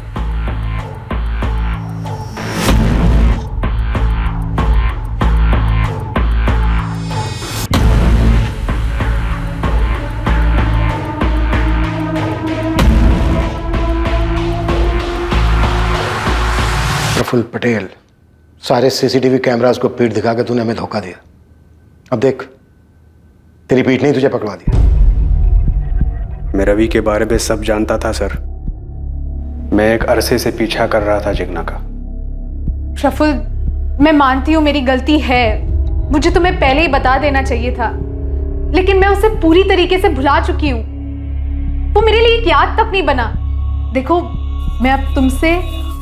प्रफुल्ल पटेल, सारे सीसीटीवी कैमरास को पीठ दिखा के तूने हमें धोखा दिया। अब देख, तेरी पीठ ने तुझे पकड़वा दिया। मैं रवि के बारे में सब जानता था सर। मैं एक अरसे से पीछा कर रहा था जिग्ना का। प्रफुल्ल, मैं मानती हूँ मेरी गलती है, मुझे तुम्हें पहले ही बता देना चाहिए था, लेकिन मैं उसे पूरी तरीके से भुला चुकी हूँ। वो मेरे लिए एक याद तक नहीं बना। देखो, मैं अब तुमसे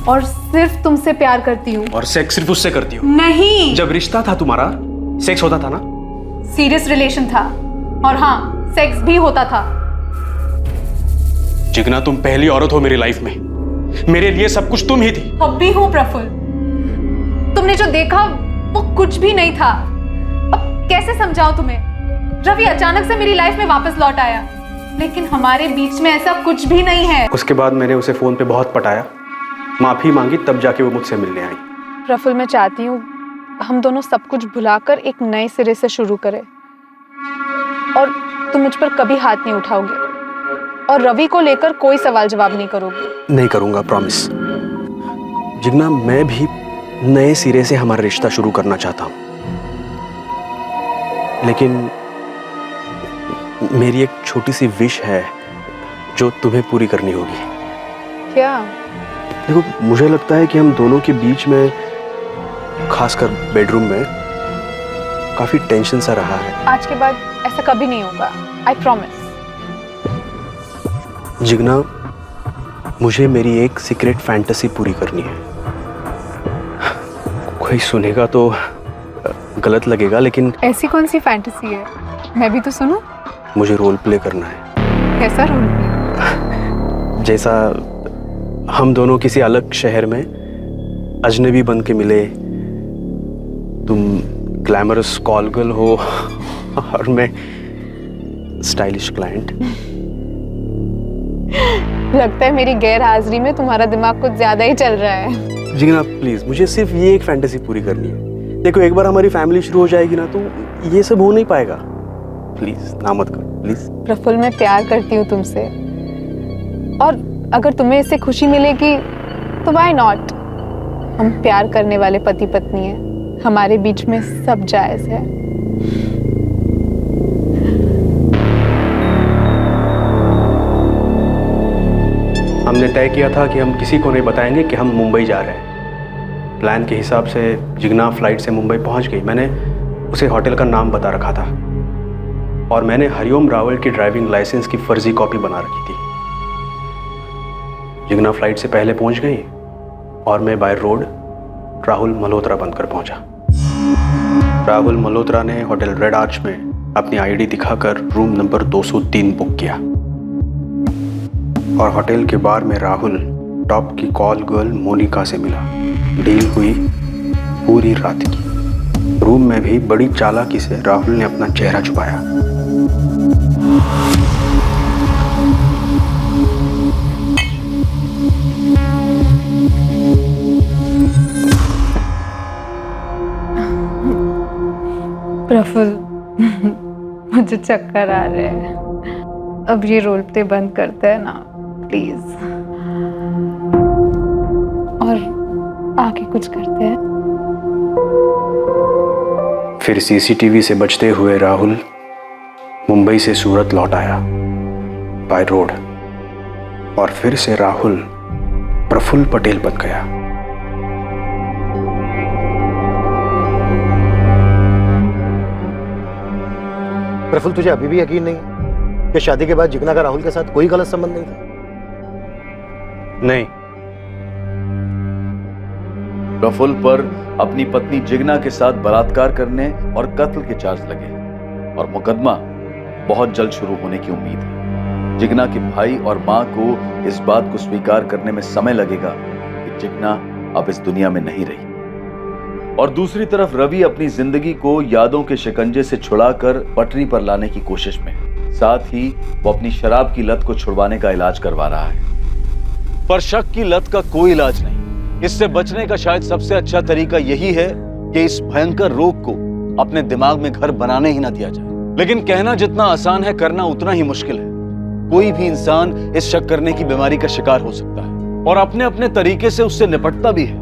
और सिर्फ तुमसे प्यार करती हूँ। और सेक्स सिर्फ उससे करती हूँ? नहीं। जब रिश्ता था तुम्हारा, सेक्स होता था ना? सीरियस रिलेशन था, और हाँ, सेक्स भी होता था। जिग्ना, तुम पहली औरत हो मेरी लाइफ में। मेरे लिए सब कुछ तुम ही थी। अब भी हूँ प्रफुल्ल। तुमने जो देखा वो कुछ भी नहीं था। अब कैसे समझाऊं तुम्हें? रवि अचानक से मेरी लाइफ में वापस लौट आया, लेकिन हमारे बीच में ऐसा कुछ भी नहीं है। उसके बाद मैंने उसे फोन पे बहुत पटाया, माफी मांगी, तब जाके वो मुझसे मिलने आई। प्रफुल्ल, मैं चाहती हूँ हम दोनों सब कुछ भुलाकर एक नए सिरे से शुरू करें, और तुम मुझ पर कभी हाथ नहीं उठाओगे, और रवि को लेकर कोई सवाल जवाब नहीं करोगे। नहीं करूंगा, प्रॉमिस। जिग्ना, मैं भी नए सिरे से हमारा रिश्ता शुरू करना चाहता हूं, लेकिन मेरी एक छोटी सी विश है जो तुम्हें पूरी करनी होगी। क्या? देखो, मुझे लगता है कि हम दोनों के बीच में, खासकर बेडरूम में, काफी टेंशन सा रहा है। आज के बाद ऐसा कभी नहीं होगा, आई प्रॉमिस। जिग्ना, मुझे मेरी एक सीक्रेट फैंटेसी पूरी करनी है। कोई सुनेगा तो गलत लगेगा, लेकिन ऐसी कौन सी फैंटेसी है? मैं भी तो सुनूं। मुझे रोल प्ले करना है। कैसा रोल प्ले? जैसा हम दोनों किसी अलग शहर में अजनबी बन के मिले, तुम ग्लैमरस कॉल गर्ल हो और मैं स्टाइलिश क्लाइंट। लगता है मेरी गैर हाजिरी में तुम्हारा दिमाग कुछ ज्यादा ही चल रहा है। जिग्ना, प्लीज, मुझे सिर्फ ये एक फैंटेसी पूरी करनी है। देखो, एक बार हमारी फैमिली शुरू हो जाएगी ना, तो ये सब हो नहीं पाएगा। प्लीज ना मत करो, प्लीज। प्रफुल्ल, मैं प्यार करती हूँ तुमसे, और अगर तुम्हें इससे खुशी मिलेगी तो व्हाई नॉट। हम प्यार करने वाले पति पत्नी हैं, हमारे बीच में सब जायज है। हमने तय किया था कि हम किसी को नहीं बताएंगे कि हम मुंबई जा रहे हैं। प्लान के हिसाब से जिग्ना फ्लाइट से मुंबई पहुंच गई। मैंने उसे होटल का नाम बता रखा था, और मैंने हरिओम रावल की ड्राइविंग लाइसेंस की फर्जी कॉपी बना रखी थी। जिग्ना फ्लाइट से पहले पहुंच गई, और मैं बाय रोड राहुल मल्होत्रा बनकर पहुंचा। राहुल मल्होत्रा ने होटल रेड आर्च में अपनी आईडी दिखाकर रूम नंबर 203 बुक किया, और होटल के बार में राहुल टॉप की कॉल गर्ल मोनिका से मिला। डील हुई पूरी रात की। रूम में भी बड़ी चालाकी से राहुल ने अपना चेहरा छुपाया। प्रफुल्ल, मुझे चक्कर आ रहे हैं। अब ये रोल प्ले बंद करते हैं ना, प्लीज, और आगे कुछ करते हैं। फिर सीसीटीवी से बचते हुए राहुल मुंबई से सूरत लौट आया बाय रोड, और फिर से राहुल प्रफुल्ल पटेल बन गया। प्रफुल्ल, तुझे अभी भी यकीन नहीं कि शादी के बाद जिग्ना का राहुल के साथ कोई गलत संबंध नहीं था? नहीं। प्रफुल्ल पर अपनी पत्नी जिग्ना के साथ बलात्कार करने और कत्ल के चार्ज लगे हैं और मुकदमा बहुत जल्द शुरू होने की उम्मीद है। जिग्ना के भाई और मां को इस बात को स्वीकार करने में समय लगेगा कि जिग्ना अब इस दुनिया में नहीं रही। और दूसरी तरफ रवि अपनी जिंदगी को यादों के शिकंजे से छुड़ाकर पटरी पर लाने की कोशिश में है। साथ ही वो अपनी शराब की लत को छुड़वाने का इलाज करवा रहा है। पर शक की लत का कोई इलाज नहीं। इससे बचने का शायद सबसे अच्छा तरीका यही है कि इस भयंकर रोग को अपने दिमाग में घर बनाने ही ना दिया जाए। लेकिन कहना जितना आसान है, करना उतना ही मुश्किल है। कोई भी इंसान इस शक करने की बीमारी का शिकार हो सकता है और अपने अपने तरीके से उससे निपटता भी है,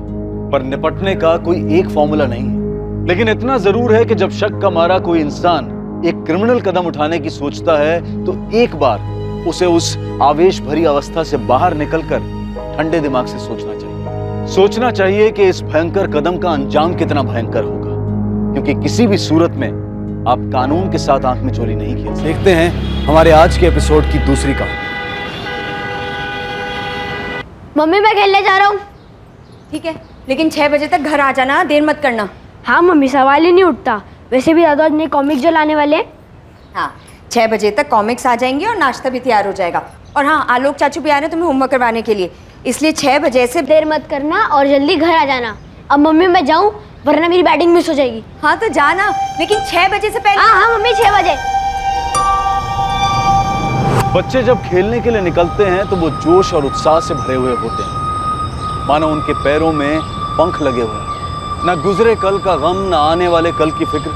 पर निपटने का कोई एक फॉर्मूला नहीं है। लेकिन इतना जरूर है कि जब शक का मारा कोई इंसान एक क्रिमिनल कदम उठाने की सोचता है तो एक बार उसे उस आवेश भरी अवस्था से बाहर निकलकर ठंडे दिमाग से सोचना चाहिए कि इस भयंकर कदम का अंजाम कितना भयंकर होगा, क्योंकि किसी भी सूरत में आप कानून के साथ आंख में चोरी नहीं खेल सकते। देखते हैं हमारे आज के एपिसोड की दूसरी कहानी। मम्मी मैं खेलने जा रहा हूँ। ठीक है, लेकिन 6 बजे तक घर आ जाना, देर मत करना। हाँ मम्मी, सवाल ही नहीं उठता। वैसे भी दादा ने कॉमिक जो लाने वाले। हाँ, 6 बजे तक कॉमिक्स आ जाएंगे और नाश्ता भी तैयार हो जाएगा। और हाँ, आलोक चाचू भी आ रहे हैं तुम्हें होमवर्क करवाने के लिए, इसलिए 6 बजे से देर मत करना और जल्दी घर आ जाना। अब मम्मी मैं जाऊँ, वरना मेरी बैटिंग मिस हो जाएगी। हाँ तो जाना, लेकिन 6 बजे से पहले। हाँ मम्मी 6 बजे। बच्चे जब खेलने के लिए निकलते हैं तो वो जोश और उत्साह से भरे हुए होते हैं, मानो उनके पैरों में पंख लगे हुए हैं। ना गुजरे कल का गम, ना आने वाले कल की फिक्र,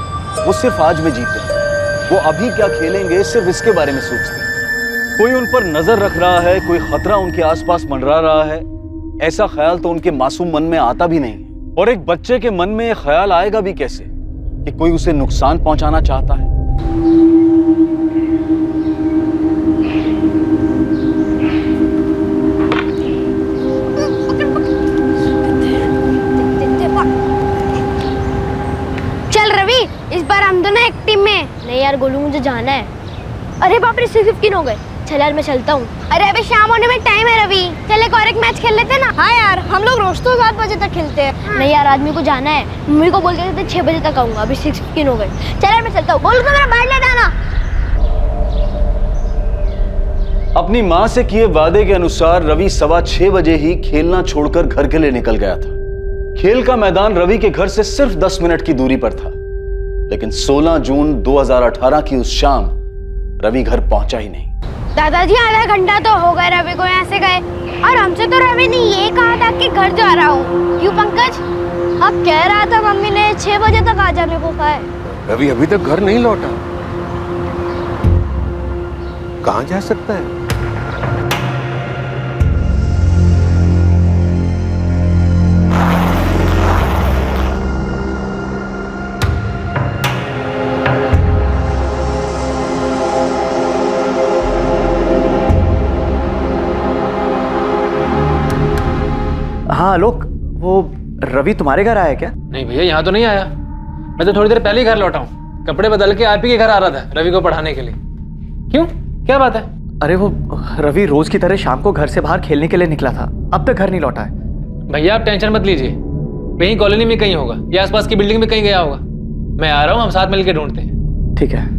वो सिर्फ आज में जीते हैं। वो अभी क्या खेलेंगे सिर्फ इसके बारे में सोचते हैं। कोई उन पर नजर रख रहा है, कोई खतरा उनके आसपास मंडरा रहा है, ऐसा ख्याल तो उनके मासूम मन में आता भी नहीं। और एक बच्चे के मन में यह ख्याल आएगा भी कैसे कि कोई उसे नुकसान पहुंचाना चाहता है। चल रवि, इस बार हम दोनों एक टीम में। नहीं यार गोलू, मुझे जाना है। अरे बाप रे, 6:15 हो गए। चल यार मैं चलता हूँ। अरे अभी शाम होने में टाइम है रवि, चल एक और एक मैच खेल लेते ना। हाँ यार, हम लोग रोज तो 7 बजे तक खेलते हैं। नहीं यार, आदमी को जाना है। मम्मी को बोल के 6 बजे तक आऊंगा। अभी 6:15 हो गए। चल यार मैं चलता हूँ। गोलू को मेरा बैट ले जाना। अपनी माँ से किए वादे के अनुसार रवि 6:15 बजे ही खेलना छोड़कर घर के लिए निकल गया था। खेल का मैदान रवि के घर से सिर्फ 10 मिनट की दूरी पर था, लेकिन 16 जून 2018 की उस शाम रवि घर पहुंचा ही नहीं। दादाजी आधा घंटा तो हो गया रवि को यहाँ से गए, और हमसे तो रवि ने ये कहा था कि घर जा रहा हूँ। क्यों पंकज? हाँ कह रहा था, मम्मी ने 6 बजे तक आ जाने को कहा है। रवि अभी तक घर नहीं लौटा, कहाँ जा सकता है? हाँ आलोक, वो रवि तुम्हारे घर आया क्या? नहीं भैया, यहाँ तो नहीं आया। मैं तो थोड़ी देर पहले ही घर लौटा हूँ। कपड़े बदल के आप ही के घर आ रहा था रवि को पढ़ाने के लिए। क्यों, क्या बात है? अरे वो रवि रोज की तरह शाम को घर से बाहर खेलने के लिए निकला था, अब तक घर नहीं लौटा है। भैया आप टेंशन मत लीजिए, कहीं कॉलोनी में कहीं होगा या आसपास की बिल्डिंग में कहीं गया होगा। मैं आ रहा हूँ, हम साथ मिलकर ढूंढते हैं। ठीक है।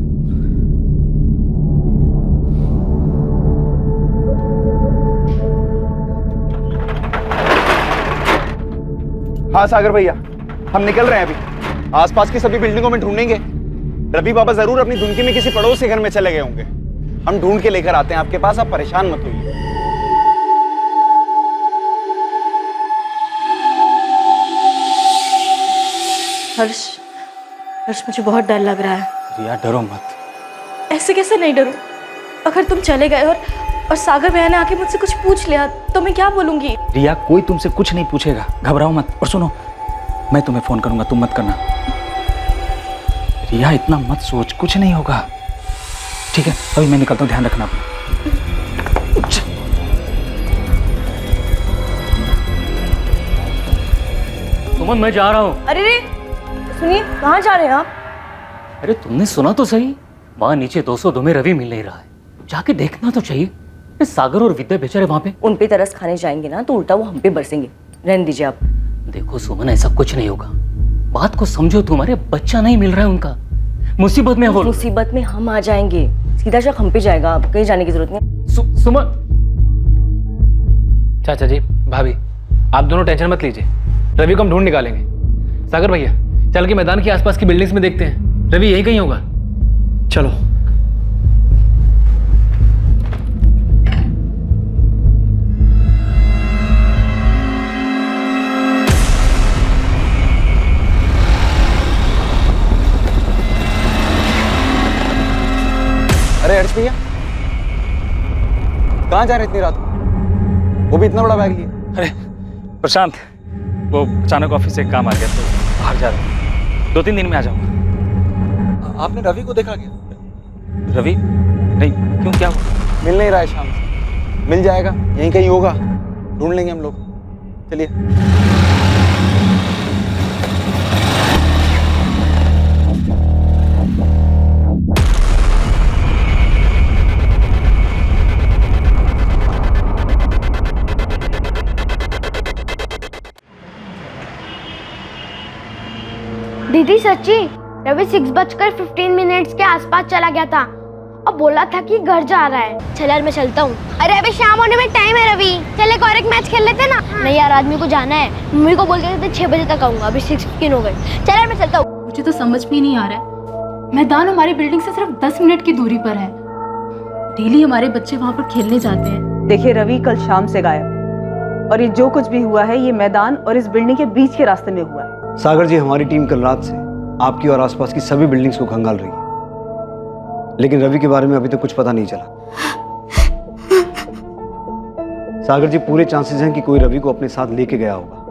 हाँ सागर भैया, हम निकल रहे हैं अभी। आसपास की सभी बिल्डिंगों में ढूंढेंगे। रवि बाबा जरूर अपनी धुनकी में किसी पड़ोस के घर में चले गए होंगे। हम ढूंढ के लेकर आते हैं आपके पास, आप परेशान मत होइए। हर्ष मुझे बहुत डर लग रहा है। रिया डरो मत। ऐसे कैसे नहीं डरूं? अगर तुम चले गए और सागर भैया ने आके मुझसे कुछ पूछ लिया तो मैं क्या बोलूंगी? रिया कोई तुमसे कुछ नहीं पूछेगा, घबराओ मत। और सुनो, मैं तुम्हें फोन करूंगा, तुम मत करना। रिया इतना मत सोच, कुछ नहीं होगा। ठीक है, अभी मैं निकलता हूँ, ध्यान रखना अपना। सुमन मैं जा रहा हूँ। अरे रे सुनिए, कहाँ जा रहे हैं आप? अरे तुमने सुना तो सही, वहां नीचे 202 में रवि मिल नहीं रहा है, जाके देखना तो चाहिए। सागर और विद्या बेचारे वहां पे। उन पे तरस खाने जाएंगे ना तो उल्टा वो हम पे बरसेंगे। रहने दीजिए आप। देखो सुमन, ऐसा कुछ नहीं होगा, बात को समझो, तुम्हारे बच्चा नहीं मिल रहा है उनका, मुसीबत में है वो। मुसीबत में हम आ जाएंगे, सीधा शक हम पे जाएगा, आप कहीं जाने की जरूरत नहीं। सुमन। चाचा जी, भाभी, आप दोनों टेंशन मत लीजिए, रवि को हम ढूंढ निकालेंगे। सागर भैया, चल के मैदान के आसपास की बिल्डिंग्स में देखते हैं, रवि यहीं कहीं होगा। चलो। अरे हर्ष भैया, कहाँ जा रहे इतनी रात को? वो भी इतना बड़ा बैग लिए। अरे प्रशांत, वो अचानक ऑफिस से काम आ गया तो बाहर जा रहा हूँ, 2-3 दिन में आ जाऊंगा। आपने रवि को देखा क्या? रवि? नहीं, क्यों, क्या हुआ? मिल नहीं रहा है शाम से। मिल जाएगा, यहीं कहीं होगा, ढूंढ लेंगे हम लोग। चलिए। दीदी सच्ची, रवि 6:15 के आसपास चला गया था और बोला था कि घर जा रहा है। चल यार मैं चलता हूँ। अरे अभी शाम होने में टाइम है रवि, चल एक और एक मैच खेल लेते ना। नहीं यार, आदमी को जाना है, मम्मी को बोल के 6 बजे तक आऊंगा, अभी 6:15 हो गए। चल यार मैं चलता हूँ। मुझे तो समझ में नहीं आ रहा है, मैदान हमारी बिल्डिंग से सिर्फ 10 मिनट की दूरी पर है, डेली हमारे बच्चे वहाँ पर खेलने जाते हैं। देखिए रवि कल शाम से गायब है और ये जो कुछ भी हुआ है ये मैदान और इस बिल्डिंग के बीच के रास्ते में हुआ है। सागर जी, हमारी टीम कल रात से आपकी और आसपास की सभी बिल्डिंग्स को खंगाल रही है, लेकिन रवि के बारे में अभी तक कुछ पता नहीं चला। सागर जी, पूरे चांसेस हैं कि कोई रवि को अपने साथ लेके गया होगा।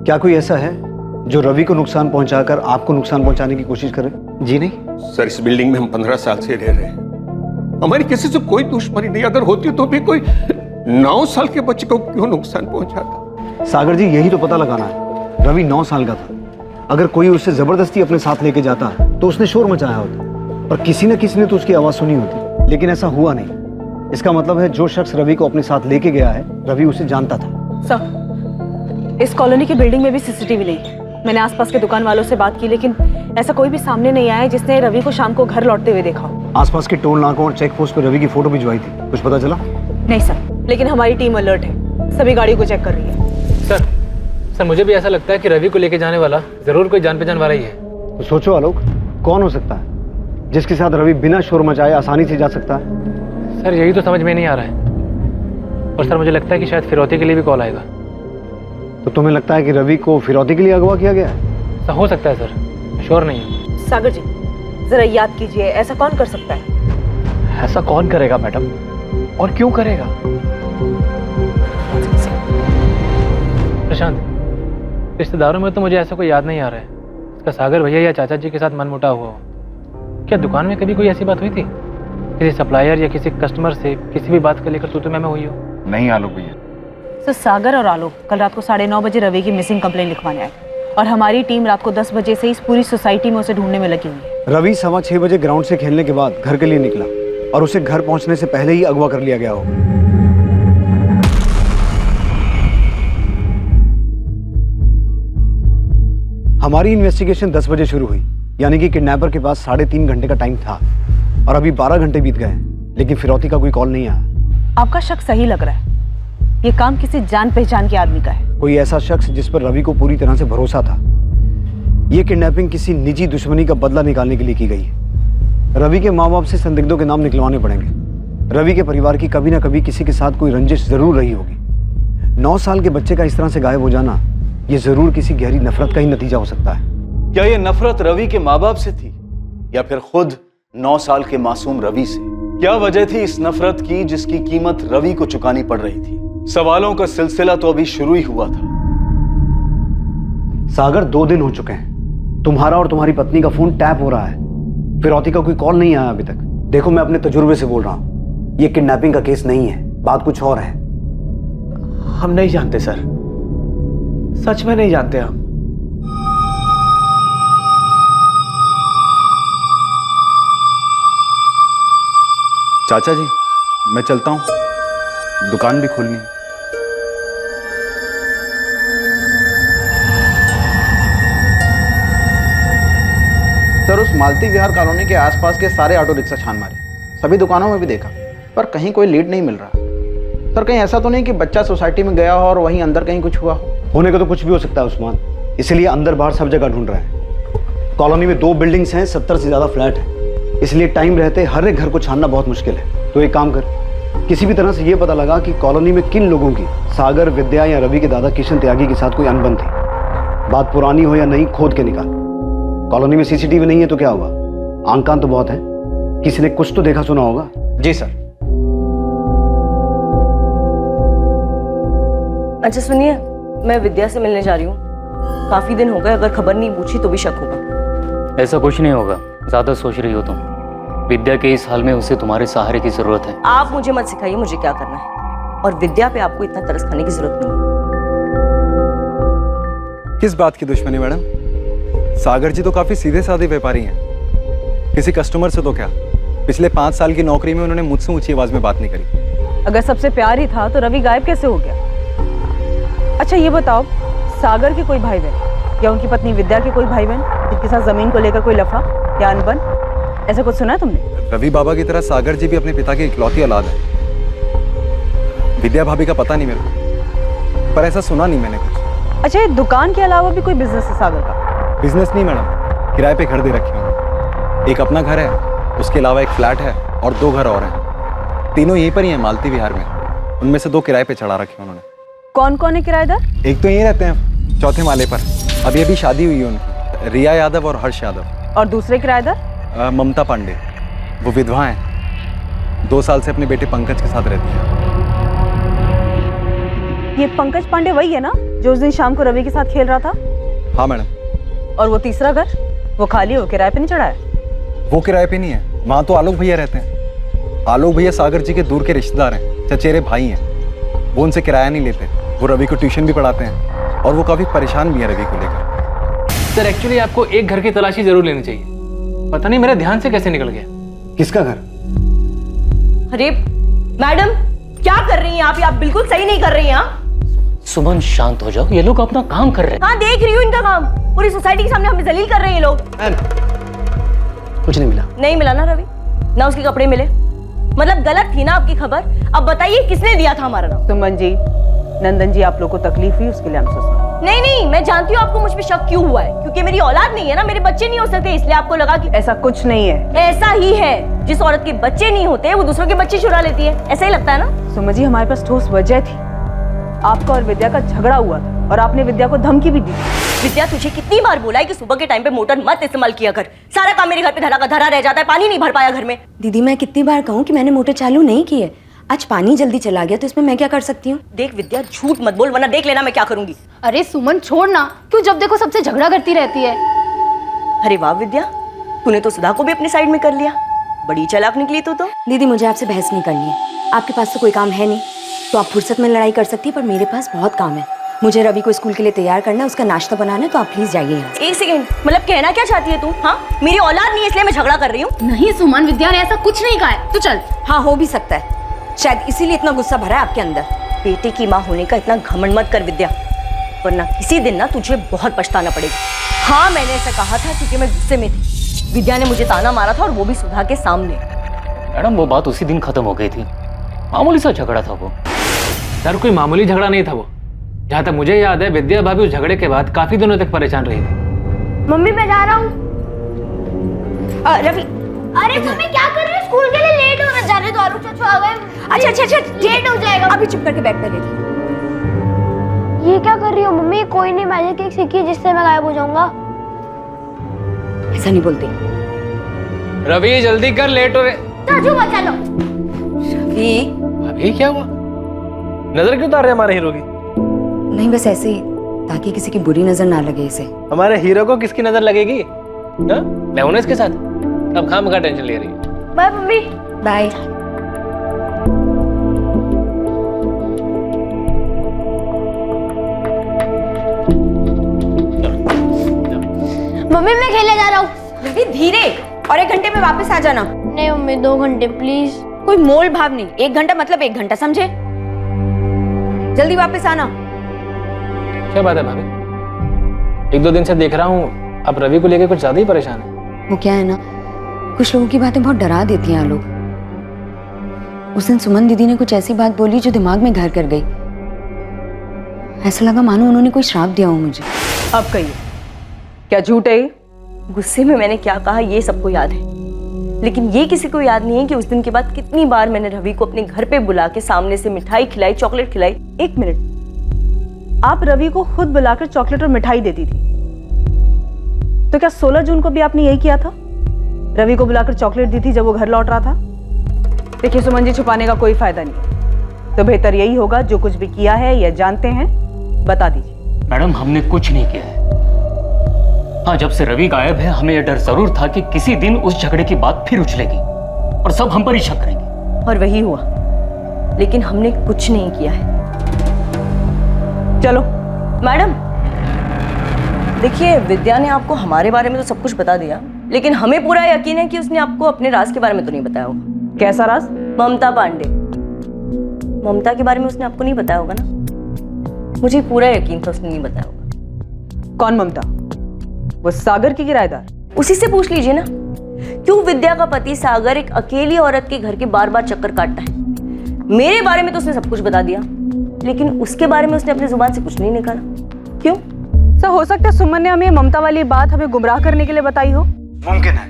क्या कोई ऐसा है जो रवि को नुकसान पहुंचाकर आपको नुकसान पहुंचाने की कोशिश करे? जी नहीं सर, इस बिल्डिंग में हम 15 साल से रह रहे हैं, हमारी किसी से कोई दुश्मनी नहीं, अगर होती तो भी कोई 9 साल के बच्चे को क्यों नुकसान पहुंचाता? सागर जी, यही तो पता लगाना है। रवि 9 साल का था, अगर कोई उसे जबरदस्ती अपने साथ लेके जाता तो उसने शोर मचाया होता और किसी न किसी ने तो उसकी आवाज सुनी होती, लेकिन ऐसा हुआ नहीं। इसका मतलब है जो शख्स रवि को अपने साथ लेके गया है, रवि उसे जानता था। सर, इस कॉलोनी की बिल्डिंग में भी सीसीटीवी नहीं है। मैंने आसपास के दुकान वालों से बात की, लेकिन ऐसा कोई भी सामने नहीं आया जिसने रवि को शाम को घर लौटते हुए देखा हो। आसपास के टोल नाकों और चेक पोस्ट पर रवि की फोटो भिजवाई थी, कुछ पता चला? नहीं सर, लेकिन हमारी टीम अलर्ट है, सभी गाड़ियों को चेक कर रही है। सर, मुझे भी ऐसा लगता है कि रवि को लेके जाने वाला जरूर कोई जान पहचान वाला ही है। तो सोचो आलोक, कौन हो सकता है जिसके साथ रवि बिना शोर मचाए आसानी से जा सकता है? सर, यही तो समझ में नहीं आ रहा है। और सर, मुझे लगता है कि शायद फिरौती के लिए भी कॉल आएगा। तो तुम्हें लगता है कि रवि को फिरौती के लिए अगवा किया गया है? ऐसा हो सकता है सर, श्योर नहीं है। सागर जी, जरा याद कीजिए, ऐसा कौन कर सकता है? ऐसा कौन करेगा मैडम, और क्यों करेगा? प्रशांत, रिश्तेदारों में तो मुझे ऐसा कोई याद नहीं आ रहा है इसका सागर भैया या चाचा जी के साथ मनमुटाव हुआ हो। क्या दुकान में कभी कोई ऐसी बात हुई थी, किसी सप्लायर या किसी कस्टमर से किसी भी बात को लेकर तू मैं हुई हो? नहीं आलोक भैया। सर, सागर और आलोक कल रात को 9:30 बजे रवि की मिसिंग कंप्लेंट लिखवाने आए और हमारी टीम रात को 10 बजे से इस पूरी सोसाइटी में उसे ढूंढने में लगी हुई है। रवि 6:15 बजे ग्राउंड से खेलने के बाद घर के लिए निकला और उसे घर पहुंचने से पहले ही अगवा कर लिया गया होगा। हमारी इन्वेस्टिगेशन 10 बजे शुरू हुई, यानी कि किडनैपर के पास 3.5 घंटे का टाइम था और अभी 12 घंटे बीत गए हैं, लेकिन फिरौती का कोई कॉल नहीं आया। आपका शक सही लग रहा है, ये काम किसी जान पहचान के आदमी का है। कोई ऐसा शख्स जिस पर रवि को पूरी तरह से भरोसा था। ये किडनैपिंग किसी निजी दुश्मनी का बदला निकालने के लिए की गई है। रवि के माँ बाप से संदिग्धों के नाम निकलवाने पड़ेंगे। रवि के परिवार की कभी ना कभी किसी के साथ कोई रंजिश जरूर रही होगी। 9 साल के बच्चे का इस तरह से गायब हो जाना, ये जरूर किसी गहरी नफरत का ही नतीजा हो सकता है। क्या ये नफरत रवि के माँ बाप से थी या फिर खुद 9 साल के मासूम रवि से? क्या वजह थी इस नफरत की जिसकी कीमत रवि को चुकानी पड़ रही थी? सवालों का सिलसिला तो अभी शुरू ही हुआ था। सागर, 2 दिन हो चुके हैं, तुम्हारा और तुम्हारी पत्नी का फोन टैप हो रहा है, फिरौती का कोई कॉल नहीं आया अभी तक। देखो, मैं अपने तजुर्बे से बोल रहा हूँ, ये किडनैपिंग का केस नहीं है, बात कुछ और है। हम नहीं जानते सर, सच में नहीं जानते हम। चाचा जी, मैं चलता हूँ, दुकान भी खोलनी है। सर, उस मालती विहार कॉलोनी के आसपास के सारे ऑटो रिक्शा छान मारे, सभी दुकानों में भी देखा, पर कहीं कोई लीड नहीं मिल रहा। सर, कहीं ऐसा तो नहीं कि बच्चा सोसाइटी में गया हो और वहीं अंदर कहीं कुछ हुआ हो? होने का तो कुछ भी हो सकता है उस्मान, इसलिए अंदर बाहर सब जगह ढूंढ रहे हैं। कॉलोनी में 2 बिल्डिंग्स हैं, 70 से ज्यादा फ्लैट हैं, इसलिए टाइम रहते हर एक घर को छानना बहुत मुश्किल है। तो एक काम कर, किसी भी तरह से ये पता लगा कि कॉलोनी में किन लोगों की सागर, विद्या या रवि के दादा किशन त्यागी के साथ कोई अनबन थी। बात पुरानी हो या नहीं, खोद के निकाल। कॉलोनी में सीसीटीवी नहीं है तो क्या हुआ, आंख कान तो बहुत है, किसी ने कुछ तो देखा सुना होगा। जी सर। अच्छा सुनिए, मैं विद्या से मिलने जा रही हूँ, काफी दिन हो गए, अगर खबर नहीं पूछी तो भी शक होगा। ऐसा कुछ नहीं होगा, ज्यादा सोच रही हो तुम। विद्या के इस हाल में उसे तुम्हारे सहारे की जरूरत है। आप मुझे मत सिखाइए मुझे क्या करना है, और विद्या पे आपको इतना तरस खाने की जरूरत नहीं है। किस बात की दुश्मनी मैडम? सागर जी तो काफी सीधे साधे व्यापारी हैं। किसी कस्टमर से तो क्या, पिछले 5 साल की नौकरी में उन्होंने मुझसे ऊंची आवाज में बात नहीं करी। अगर सबसे प्यार ही था तो रवि गायब कैसे हो गया? अच्छा ये बताओ, सागर के कोई भाई बहन या उनकी पत्नी विद्या के कोई भाई बहन जिनके साथ जमीन को लेकर कोई लफड़ा या अनबन, ऐसा कुछ सुना है तुमने? रवि बाबा की तरह सागर जी भी अपने पिता की इकलौती औलाद है। विद्या भाभी का पता नहीं मेरे को, पर ऐसा सुना नहीं मैंने कुछ। अच्छा, ये दुकान के अलावा भी कोई बिजनेस है सागर का? बिजनेस नहीं मैडम, किराए पे घर दे रखे हैं। एक अपना घर है, उसके अलावा एक फ्लैट है और 2 घर और हैं। तीनों यहीं पर ही हैं, मालती विहार में। उनमें से 2 किराए पे चढ़ा रखे हैं उन्होंने। कौन कौन है किराएदार? एक तो यहीं रहते हैं 4थे माले पर, अभी अभी शादी हुई है उनकी, रिया यादव और हर्ष यादव। और दूसरे किराएदार? ममता पांडे, वो विधवा हैं, 2 साल से अपने बेटे पंकज के साथ रहती है। ये पंकज पांडे वही है ना जो उस दिन शाम को रवि के साथ खेल रहा था? हाँ मैडम। और वो तीसरा घर, वो खाली हो, किराए पे नहीं चढ़ा है? वो किराए पे नहीं है, वहाँ तो आलोक भैया रहते हैं। आलोक भैया सागर जी के दूर के रिश्तेदार हैं, चचेरे भाई हैं। वो उनसे किराया नहीं लेते, वो रवि को ट्यूशन भी पढ़ाते हैं और वो काफी परेशान भी है रवि को लेकर। सर एक्चुअली आपको एक घर की तलाशी जरूर लेनी चाहिए, पता नहीं मेरे ध्यान से कैसे निकल गया। किसका घर? अरे मैडम, क्या कर रही हैं आप बिल्कुल सही नहीं कर रही हैं। सुमन शांत हो जाओ, ये लोग अपना काम कर रहे हैं। हाँ देख रही हूँ इनका काम, पूरी सोसाइटी के सामने हमें जलील कर रहे हैं ये लोग। कुछ नहीं मिला। नहीं मिला ना रवि, ना उसके कपड़े मिले, मतलब गलत थी ना आपकी खबर। अब बताइए किसने दिया था हमारा नाम? सुमन जी, नंदन जी आप लोग को तकलीफ हुई उसके लिए हम सोच। नहीं, मैं जानती हूँ आपको मुझ पे शक क्यों हुआ है, क्योंकि मेरी औलाद नहीं है ना, मेरे बच्चे नहीं हो सकते, इसलिए आपको लगा कि ऐसा कुछ नहीं है। ऐसा ही है, जिस औरत के बच्चे नहीं होते वो दूसरों के बच्चे चुरा लेती है, ऐसा ही लगता है ना? सुमन जी, हमारे पास ठोस वजह थी, आपका और विद्या का झगड़ा हुआ था और आपने विद्या को धमकी भी दी। विद्या, तुझे कितनी बार बोला है कि सुबह के टाइम पे मोटर मत इस्तेमाल किया कर, सारा काम मेरे घर पे धरा का धरा रह जाता है, पानी नहीं भर पाया घर में। दीदी मैं कितनी बार कहूँ कि मैंने मोटर चालू नहीं की है, आज पानी जल्दी चला गया तो इसमें मैं क्या कर सकती हूँ? देख विद्या, झूठ मत बोल वरना देख लेना मैं क्या करूंगी। अरे सुमन छोड़ ना, क्यों जब देखो सबसे झगड़ा करती रहती है। अरे वाह विद्या, तूने तो सुधा को भी अपनी साइड में कर लिया, बड़ी चालाक निकली तू तो। दीदी मुझे आपसे बहस नहीं करनी है, आपके पास तो कोई काम है नहीं, तो आप फुर्सत में लड़ाई कर सकती है, पर मेरे पास बहुत काम है। मुझे रवि को स्कूल के लिए तैयार करना है, उसका नाश्ता बनाना है, तो आप प्लीज जाइए यहाँ से। एक सेकंड, मतलब कहना क्या चाहती है तू? हाँ, मेरी औलाद नहीं है इसलिए मैं झगड़ा कर रही हूँ? नहीं सुमन, विद्या ने ऐसा कुछ नहीं कहा है, तू चल। हाँ हो भी सकता है, शायद इसीलिए इतना गुस्सा भरा है आपके अंदर। बेटे की माँ होने का इतना घमंड मत कर विद्या, वरना किसी दिन ना तुझे बहुत पछताना पड़ेगा। हाँ मैंने ऐसा कहा था क्योंकि मैं गुस्से में थी, विद्या ने मुझे ताना मारा था और वो भी सुधा के सामने। मैडम वो बात उसी दिन खत्म हो गई थी, मामूली सा झगड़ा था वो। सर कोई मामूली झगड़ा नहीं था वो, जहाँ तक मुझे याद है विद्या भाभी उस झगड़े के बाद काफी दिनों तक परेशान रही थी। मम्मी मैं जा रहा हूँ। रवि, अरे मम्मी क्या कर रही है, स्कूल के लिए लेट हो रहा है, जाने दो, आरू चाचू आ गए। अच्छा लेट हो जाएगा। अभी चुप करके बैठ पहले। ये क्या कर रही हो मम्मी? कोई नहीं मैजिक ट्रिक सीखी जिससे मैं गायब हो जाऊंगा। ऐसा नहीं बोलती। रवि जल्दी कर, लेट हो रहे। चाचू बचा लो। रवि, अभी क्या हुआ? नजर क्यों उतार रहे हमारे हीरो की? नहीं बस ऐसे ही, ताकि किसी की बुरी नजर ना लगे इसे। हमारे हीरो को किसकी नजर लगेगी? हा? मैं हूं ना इसके साथ, अब खाम का टेंशन ले रही है। Bye mummy. बाय। मम्मी मैं खेलने जा रहा हूँ। रवि धीरे, और 1 घंटे में वापस आ जाना। नहीं मम्मी 2 घंटे प्लीज। कोई मोल भाव नहीं, 1 घंटा मतलब 1 घंटा, समझे? जल्दी वापस आना। क्या बात है भाभी, 1-2 दिन से देख रहा हूँ आप रवि को लेकर कुछ ज्यादा ही परेशान है। वो क्या है ना, कुछ लोगों की बातें बहुत डरा देती हैं लोग। उस दिन सुमन दीदी ने कुछ ऐसी बात बोली जो दिमाग में घर कर गई। ऐसा लगा मानो उन्होंने कोई श्राप दिया हो मुझे। अब कहिए, क्या झूठ है? गुस्से में मैंने क्या कहा ये सबको याद है, लेकिन ये किसी को याद नहीं है कि उस दिन के बाद कितनी बार मैंने रवि को अपने घर पे बुला के सामने से मिठाई खिलाई, चॉकलेट खिलाई। 1 मिनट, आप रवि को खुद बुलाकर चॉकलेट और मिठाई देती थी, तो क्या 16 जून को भी आपने यही किया था? रवि को बुलाकर चॉकलेट दी थी जब वो घर लौट रहा था? देखिए सुमन जी, छुपाने का कोई फायदा नहीं, तो बेहतर यही होगा जो कुछ भी किया है या जानते हैं बता दीजिए। मैडम, हमने कुछ नहीं किया है। हाँ, जब से रवि गायब है हमें यह डर जरूर था कि किसी दिन उस झगड़े की बात फिर उछलेगी और सब हम पर ही शक करेंगे, और वही हुआ, लेकिन हमने कुछ नहीं किया है। चलो मैडम, देखिए विद्या ने आपको हमारे बारे में तो सब कुछ बता दिया, लेकिन हमें पूरा यकीन है कि उसने आपको अपने राज के बारे में तो नहीं बताया होगा। कैसा राज? ममता पांडे। ममता के बारे में उसने आपको नहीं बताया होगा ना? मुझे पूरा यकीन था उसने नहीं बताया होगा। कौन ममता? वो सागर की किराएदार? उसी से पूछ लीजिए ना, क्यों विद्या का पति सागर एक अकेली औरत के घर के बार बार चक्कर काटता है। मेरे बारे में तो उसने सब कुछ बता दिया, लेकिन उसके बारे में उसने अपनी जुबान से कुछ नहीं निकाला। क्यों? सर, हो सकता है सुमन ने हमें ममता वाली बात हमें गुमराह करने के लिए बताई हो। मुमकिन है,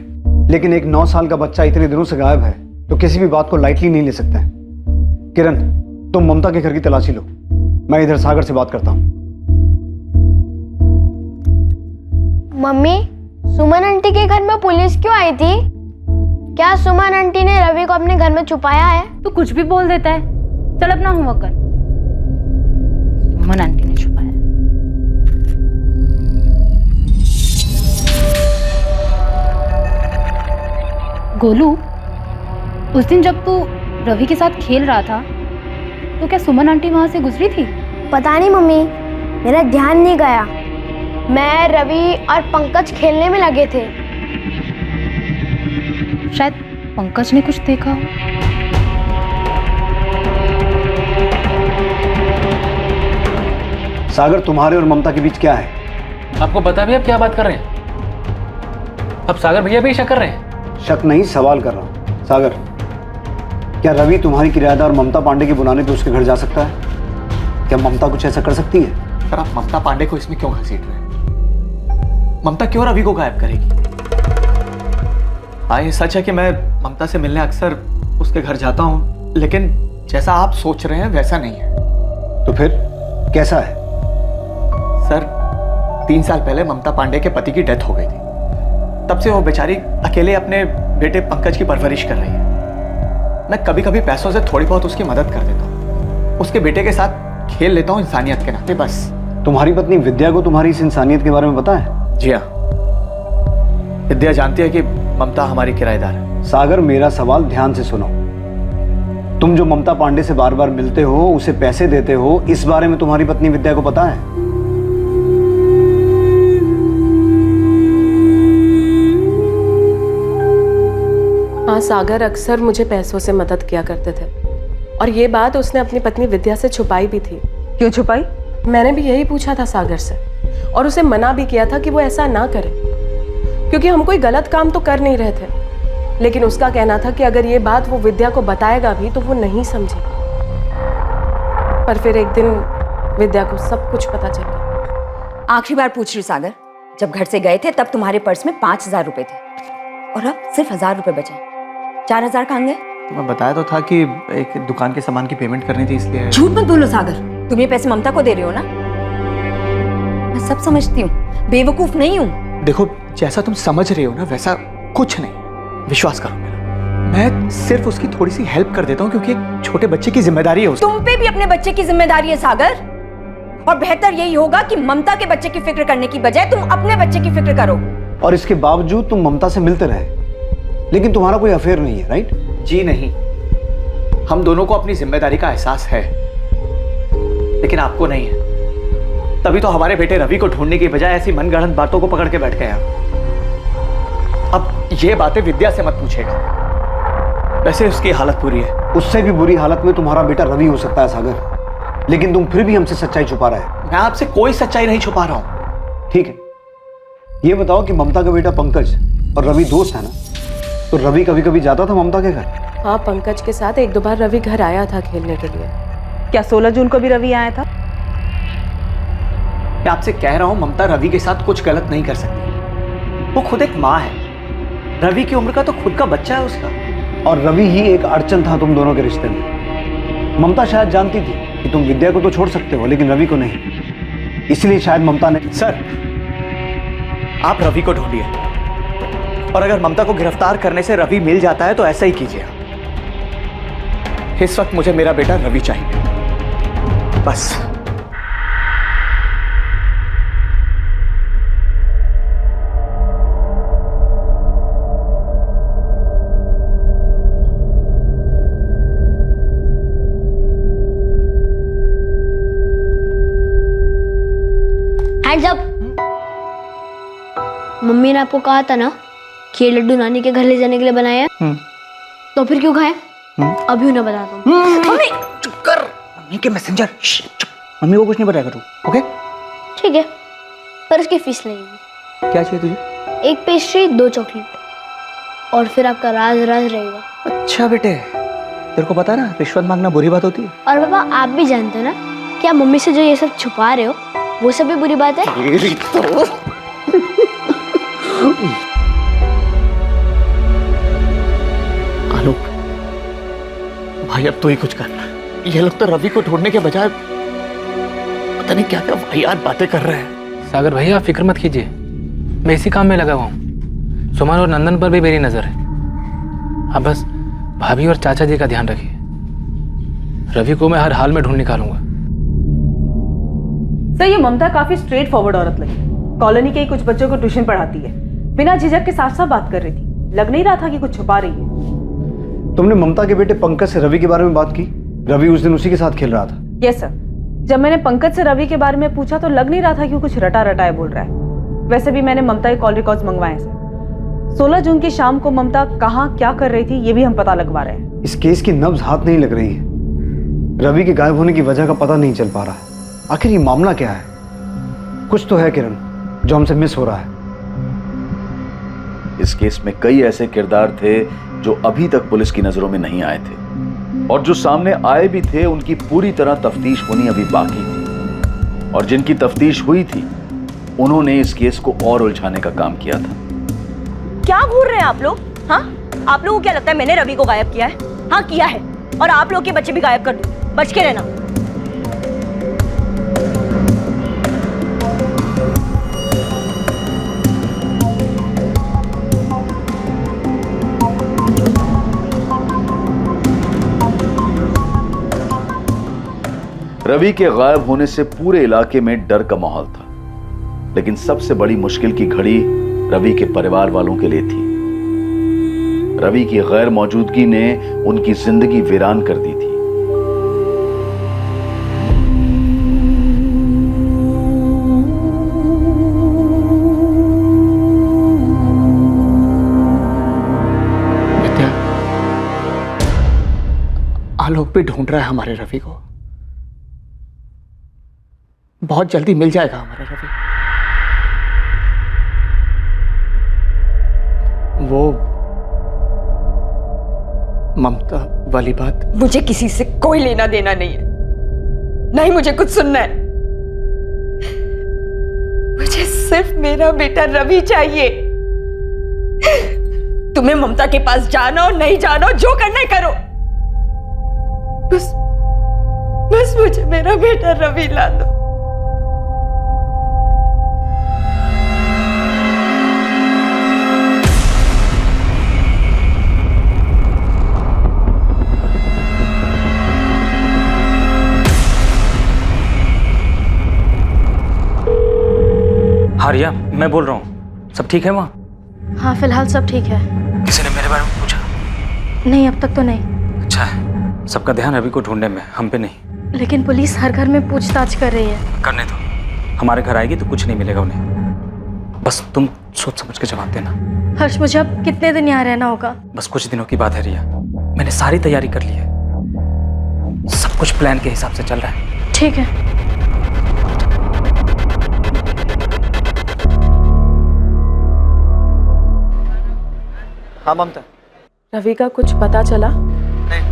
लेकिन एक 9 साल का बच्चा इतने दिनों से गायब है तो किसी भी बात को लाइटली नहीं ले सकते हैं। किरण, तुम ममता के घर की तलाशी लो, मैं इधर सागर से बात करता हूँ। मम्मी, सुमन आंटी के घर में पुलिस क्यों आई थी? क्या सुमन आंटी ने रवि को अपने घर में छुपाया है? तू कुछ भी बोल देता है, चल अपना होमवर्क कर। सुमन आंटी ने छुपाया। गोलू, उस दिन जब तू रवि के साथ खेल रहा था तो क्या सुमन आंटी वहां से गुजरी थी? पता नहीं मम्मी, मेरा ध्यान नहीं गया। मैं, रवि और पंकज खेलने में लगे थे। शायद पंकज ने कुछ देखा हो। सागर, तुम्हारे और ममता के बीच क्या है? आपको पता भी, अब क्या बात कर रहे हैं? अब सागर भैया भी शक कर रहे हैं? शक नहीं, सवाल कर रहा हूं। सागर, क्या रवि तुम्हारी किराएदार ममता पांडे के बुलाने पे उसके घर जा सकता है? क्या ममता कुछ ऐसा कर सकती है? सर, आप ममता पांडे को इसमें क्यों घसीट रहे हैं? ममता क्यों रवि को गायब करेगी? हाँ, ये सच है कि मैं ममता से मिलने अक्सर उसके घर जाता हूँ, लेकिन जैसा आप सोच रहे हैं वैसा नहीं है। तो फिर कैसा है? सर, 3 साल पहले ममता पांडे के पति की डेथ हो गई थी। तब से वो बेचारी अकेले अपने बेटे पंकज की परवरिश कर रही है। मैं कभी कभी पैसों से थोड़ी बहुत उसकी मदद कर देता हूँ, उसके बेटे के साथ खेल लेता हूँ इंसानियत के नाते, बस। तुम्हारी पत्नी विद्या को तुम्हारी इस इंसानियत के बारे में पता है? जी हाँ, विद्या जानती है कि ममता हमारी किराएदार है। सागर, मेरा सवाल ध्यान से सुनो। तुम जो ममता पांडे से बार बार मिलते हो, उसे पैसे देते हो, इस बारे में तुम्हारी पत्नी विद्या को पता है? हाँ, सागर अक्सर मुझे पैसों से मदद किया करते थे, और ये बात उसने अपनी पत्नी विद्या से छुपाई भी थी। क्यों छुपाई? मैंने भी यही पूछा था सागर से, और उसे मना भी किया था कि वो ऐसा ना करे, क्योंकि हम कोई गलत काम तो कर नहीं रहे थे। लेकिन उसका कहना था कि अगर ये बात वो विद्या को बताएगा भी तो वो नहीं समझेगी। पर फिर एक दिन विद्या को सब कुछ पता चल गया। आखिरी बार पूछ रही हूँ सागर, जब घर से गए थे तब तुम्हारे पर्स में 5,000 रुपए थे, और अब सिर्फ 1,000 रुपए बचे। 4,000 कहाँ गए? तो मैं बताया तो था कि एक दुकान के सामान की पेमेंट करनी थी, इसलिए। झूठ मत बोलो सागर, तुम ये पैसे ममता को दे रहे हो ना? मैं सब समझती हूँ, बेवकूफ नहीं हूँ। देखो, जैसा तुम समझ रहे हो ना वैसा कुछ नहीं, विश्वास करो मेरा। मैं सिर्फ उसकी थोड़ी सी हेल्प कर देता हूँ, क्योंकि एक छोटे बच्चे की जिम्मेदारी है उसकी। तुम पे भी अपने बच्चे की जिम्मेदारी है सागर, और बेहतर यही होगा कि ममता के बच्चे की फिक्र करने की बजाय तुम अपने बच्चे की फिक्र करो। और इसके बावजूद तुम ममता से मिलते रहे, लेकिन तुम्हारा कोई अफेयर नहीं है, राइट? जी नहीं, हम दोनों को अपनी जिम्मेदारी का एहसास है, लेकिन आपको नहीं है। तभी तो हमारे बेटे रवि को ढूंढने की बजाय ऐसी मनगढ़ंत बातों को पकड़ के बैठ गए आप। अब ये बातें विद्या से मत पूछेगा। वैसे उसकी हालत बुरी है। उससे भी बुरी हालत में तुम्हारा बेटा रवि हो सकता है सागर, लेकिन तुम फिर भी हमसे सच्चाई छुपा रहे हो। मैं आपसे कोई सच्चाई नहीं छुपा रहा हूं। ठीक है, ये बताओ कि ममता का बेटा पंकज और रवि दोस्त है ना, तो रवि कभी कभी जाता था ममता के घर? हाँ, पंकज के साथ एक दो बार रवि घर आया था खेलने के लिए। क्या 16 जून को भी रवि आया था? मैं आपसे कह रहा हूं ममता रवि के साथ कुछ गलत नहीं कर सकती। वो खुद एक माँ है, रवि की उम्र का तो खुद का बच्चा है उसका। और रवि ही एक अड़चन था तुम दोनों के रिश्ते में। ममता शायद जानती थी कि तुम विद्या को तो छोड़ सकते हो लेकिन रवि को नहीं, इसलिए शायद ममता ने। सर, आप रवि को ढूंढिए, और अगर ममता को गिरफ्तार करने से रवि मिल जाता है तो ऐसा ही कीजिए। इस वक्त मुझे मेरा बेटा रवि चाहिए, बस। Hands up. मम्मी ने आपको कहा था ना कि ये लड्डू नानी के घर ले जाने के लिए बनाया है, तो फिर क्यों खाए? अभी उन्हें बता दो। मम्मी चुप कर, मम्मी के मैसेंजर। मम्मी को कुछ नहीं बताएगा तू, ओके? ठीक है, पर उसकी फीस लगेगी। क्या चाहिए तुझे? एक पेस्ट्री, 2 चॉकलेट, और फिर आपका राज राज रहेगा। अच्छा बेटे, तेरे को पता ना रिश्वत मांगना बुरी बात होती है। और पापा, आप भी जानते हो ना कि आप मम्मी से जो ये सब छुपा रहे हो वो सब भी बुरी बात है। आलोक भाई, अब तो ही कुछ करना। ये लोग तो रवि को ढूंढने के बजाय पता नहीं क्या क्या वाहियात बातें कर रहे हैं। सागर भैया, आप फिक्र मत कीजिए, मैं इसी काम में लगा हुआ हूँ। सुमन और नंदन पर भी मेरी नजर है। आप बस भाभी और चाचा जी का ध्यान रखिए। रवि को मैं हर हाल में ढूंढ निकालूंगा। सर, ये ममता काफी स्ट्रेट फॉरवर्ड औरत लगी। कॉलोनी के ही कुछ बच्चों को ट्यूशन पढ़ाती है, बिना झिझक के साफ साफ बात कर रही थी। लग नहीं रहा था कि कुछ छुपा रही है। तुमने ममता के बेटे पंकज से रवि के बारे में बात की? रवि उस दिन उसी के साथ खेल रहा था। यस सर, जब मैंने पंकज से रवि के बारे में पूछा तो लग नहीं रहा था कि वो कुछ रटा रटाए बोल रहा है। वैसे भी मैंने ममता के कॉल रिकॉर्ड्स मंगवाए सर। 16 जून की शाम को ममता कहाँ क्या कर रही थी ये भी हम पता लगवा रहे हैं। इस केस की नब्ज हाथ नहीं लग रही है। रवि के गायब होने की वजह का पता नहीं चल पा रहा है। आखिर ये मामला क्या है? कुछ तो है किरण जो हमसे मिस हो रहा है। इस केस में कई ऐसे किरदार थे जो अभी तक पुलिस की नजरों में नहीं आए थे, और जो सामने आए भी थे उनकी पूरी तरह तफ्तीश होनी अभी बाकी थी। और जिनकी तफ्तीश हुई थी उन्होंने इस केस को और उलझाने का काम किया था। क्या घूर रहे हैं आप लोग? हाँ, आप लोगों को क्या लगता है मैंने रवि को गायब किया है? हाँ किया है, और आप लोग के बच्चे भी गायब कर दूंगी, बच के रहना। रवि के गायब होने से पूरे इलाके में डर का माहौल था, लेकिन सबसे बड़ी मुश्किल की घड़ी रवि के परिवार वालों के लिए थी। रवि की गैर मौजूदगी ने उनकी जिंदगी वीरान कर दी थी। विद्या, आलोक भी ढूंढ रहा है हमारे रवि को। बहुत जल्दी मिल जाएगा हमारा रवि। वो ममता वाली बात, मुझे किसी से कोई लेना देना नहीं है, नहीं मुझे कुछ सुनना है। मुझे सिर्फ मेरा बेटा रवि चाहिए। तुम्हें ममता के पास जाना और नहीं जाना, जो करना है करो, बस मुझे मेरा बेटा रवि ला दो। हाँ रिया, मैं बोल रहा हूँ, सब ठीक है वहाँ? हाँ, फिलहाल सब ठीक है। किसी ने मेरे बारे में पूछा? नहीं, अब तक तो नहीं। अच्छा है, सबका ध्यान रवि को ढूंढने में, हम पे नहीं। लेकिन पुलिस हर घर में पूछताछ कर रही है। करने दो, हमारे घर आएगी तो कुछ नहीं मिलेगा उन्हें। बस तुम सोच समझ के जवाब देना। हर्ष, मुझे अब कितने दिन यहाँ रहना होगा? बस कुछ दिनों की बात है रिया, मैंने सारी तैयारी कर ली है, सब कुछ प्लान के हिसाब से चल रहा है। ठीक है। हाँ ममता। रवि का कुछ पता चला? नहीं,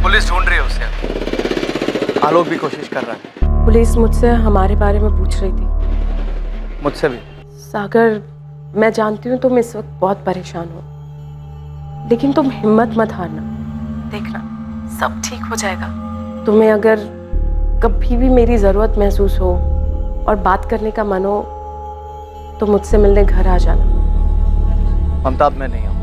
पुलिस ढूंढ रही है उसे। आलोक भी कोशिश कर रहा है। पुलिस मुझसे हमारे बारे में पूछ रही थी। मुझसे भी। सागर, मैं जानती हूँ तुम इस वक्त बहुत परेशान हो, लेकिन तुम हिम्मत मत हारना। देखना सब ठीक हो जाएगा। तुम्हें अगर कभी भी मेरी ज़रूरत महसूस हो और बात करने का मन हो तो मुझसे मिलने घर आ जाना। ममता, अब मैं नहीं आऊँ।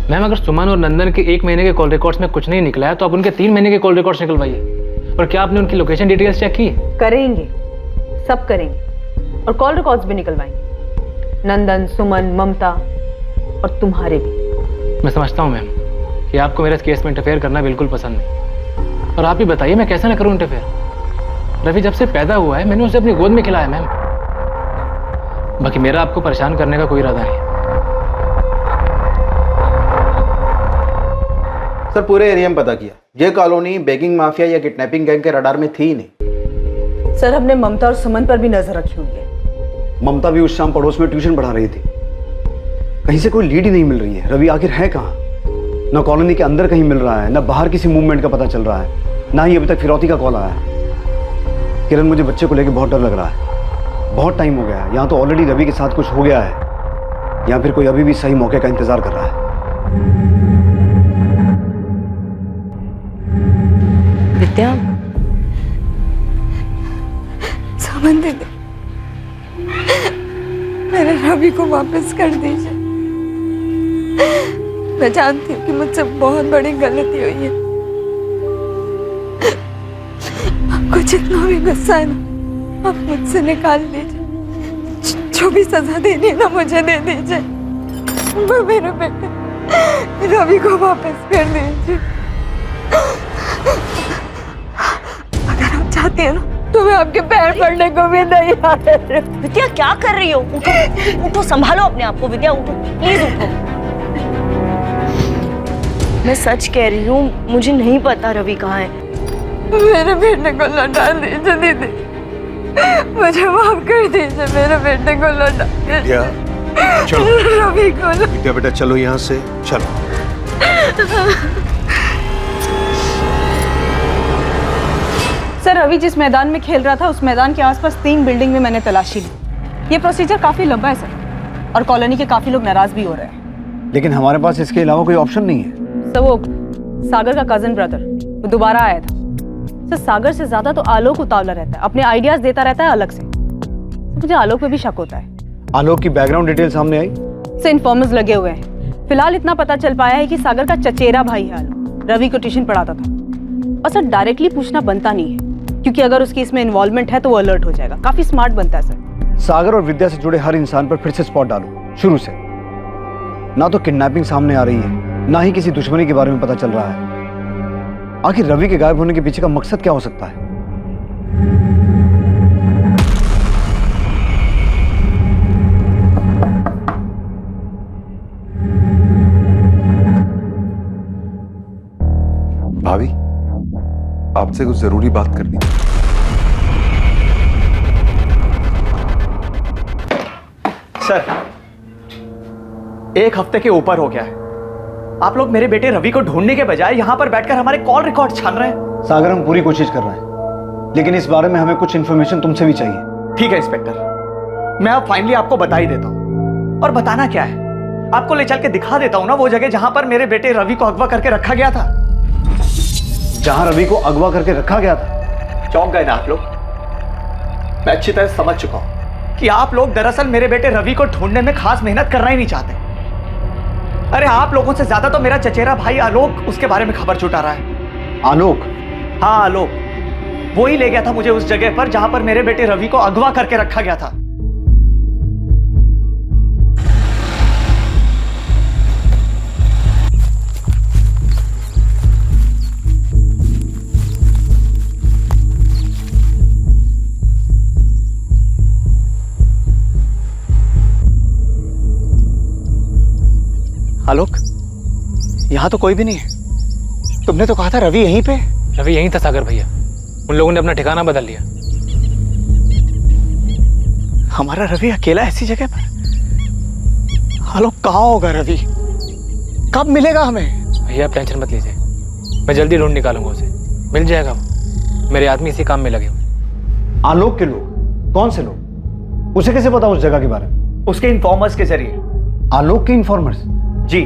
मैम, अगर सुमन और नंदन के 1 महीने के कॉल रिकॉर्ड्स में कुछ नहीं निकला है तो आप उनके 3 महीने के कॉल रिकॉर्ड्स निकलवाइए। और क्या आपने उनकी लोकेशन डिटेल्स चेक की? करेंगे, सब करेंगे और कॉल रिकॉर्ड्स भी निकलवाएंगे, नंदन, सुमन, ममता और तुम्हारे भी। मैं समझता हूँ मैम कि आपको मेरे इस केस में इंटरफेयर करना बिल्कुल पसंद नहीं, और आप ही बताइए मैं कैसे ना करूँ इंटरफेयर। रवि जब से पैदा हुआ है मैंने उसे अपनी गोद में खिलाया मैम। बाकी मेरा आपको परेशान करने का कोई इरादा नहीं। सर, पूरे एरिया में पता किया, ये कॉलोनी बेगिंग माफिया या किडनैपिंग गैंग के रडार में थी ही नहीं। सर, हमने ममता और सुमन पर भी नजर रखी हुई है। ममता भी उस शाम पड़ोस में ट्यूशन पढ़ा रही थी, कहीं से कोई लीड ही नहीं मिल रही है। रवि आखिर है कहाँ? ना कॉलोनी के अंदर कहीं मिल रहा है, ना बाहर किसी मूवमेंट का पता चल रहा है, ना ही अभी तक फिरौती का कॉल आया है। किरण, मुझे बच्चे को लेकर बहुत डर लग रहा है। बहुत टाइम हो गया है, यहाँ तो ऑलरेडी रवि के साथ कुछ हो गया है, या फिर कोई अभी भी सही मौके का इंतजार कर रहा है। विद्या, सामान दे दे, मेरे रवि को वापस कर दीजिए। मैं जानती हूँ कि मुझसे बहुत बड़ी गलती हुई है। आपको जितना भी गुस्सा है ना, आप मुझसे निकाल दीजिए। जो भी सजा देनी है ना, मुझे दे दीजिए। मेरे बेटे रवि को वापस कर दीजिए। अगर आप चाहती हैं ना तो मैं आपके पैर पड़ने को भी नहीं आ रही। विद्या, क्या कर रही हो? उठो, उठो, संभालो अपने आप को। विद्या उठो, प्लीज उठो। मैं सच कह रही हूँ, मुझे नहीं पता रवि कहाँ है। मेरे बेटे को लौटा दीजिए दीदी, मुझे माफ कर दीजिए। मेरे बेटे को लौटा विद्या, चलो। रवि को विद्या बेटा, चलो यहाँ से, चलो। सर, रवि जिस मैदान में खेल रहा था उस मैदान के आसपास 3 बिल्डिंग में मैंने तलाशी ली। ये प्रोसीजर काफी लंबा है सर, और कॉलोनी के काफी लोग नाराज भी हो रहे हैं। लेकिन हमारे पास इसके अलावा कोई ऑप्शन नहीं है। सर, वो सागर का कजन ब्रदर वो दोबारा आया था। सर, सागर से ज्यादा तो आलोक उतावला रहता है, अपने आइडियाज देता रहता है अलग से। मुझे आलोक पे भी शक होता है। आलोक की बैकग्राउंड डिटेल सामने आई? से इन्फॉर्मर्स लगे हुए हैं। फिलहाल इतना पता चल पाया है कि सागर का चचेरा भाई है आलोक, रवि को ट्यूशन पढ़ाता था। और सर, डायरेक्टली पूछना बनता नहीं है, क्योंकि अगर उसकी इसमें इन्वॉल्वमेंट है तो वो अलर्ट हो जाएगा। काफी स्मार्ट बनता है सर। सागर और विद्या से जुड़े हर इंसान पर फिर से स्पॉट डालो, शुरू से। ना तो किडनैपिंग सामने आ रही है, ना ही किसी दुश्मनी के बारे में पता चल रहा है। आखिर रवि के गायब होने के पीछे का मकसद क्या हो सकता है? भाभी, आपसे कुछ जरूरी बात करनी है। सर, 1 हफ्ते के ऊपर हो गया है, आप लोग मेरे बेटे रवि को ढूंढने के बजाय यहाँ पर बैठकर हमारे कॉल रिकॉर्ड छान रहे हैं। सागर, हम पूरी कोशिश कर रहे हैं, लेकिन इस बारे में हमें कुछ इन्फॉर्मेशन तुमसे भी चाहिए। ठीक है इंस्पेक्टर, मैं अब फाइनली आपको बता ही देता हूँ। और बताना क्या है, आपको ले चल के दिखा देता हूँ ना वो जगह जहां पर मेरे बेटे रवि को अगवा करके रखा गया था। जहां रवि को अगवा करके रखा गया था? चौंक गए ना आप लोग? मैं अच्छी तरह समझ चुका हूं कि आप लोग दरअसल मेरे बेटे रवि को ढूंढने में खास मेहनत करना ही नहीं चाहते। अरे आप लोगों से ज्यादा तो मेरा चचेरा भाई आलोक उसके बारे में खबर जुटा रहा है। आलोक? हाँ आलोक, वो ही ले गया था मुझे उस जगह पर जहां पर मेरे बेटे रवि को अगवा करके रखा गया था। आलोक, यहाँ तो कोई भी नहीं है। तुमने तो कहा था रवि यहीं पे। रवि यहीं था सागर भैया, उन लोगों ने अपना ठिकाना बदल लिया। हमारा रवि अकेला ऐसी जगह पर? आलोक कहाँ होगा रवि? कब मिलेगा हमें? भैया आप टेंशन मत लीजिए, मैं जल्दी ढूंढ निकालूंगा उसे, मिल जाएगा वो। मेरे आदमी इसी काम में लगे हुए। आलोक के लोग? कौन से लोग? उसे कैसे पता उस जगह के बारे में? उसके इन्फॉर्मर्स के जरिए। आलोक के इन्फॉर्मर्स? जी,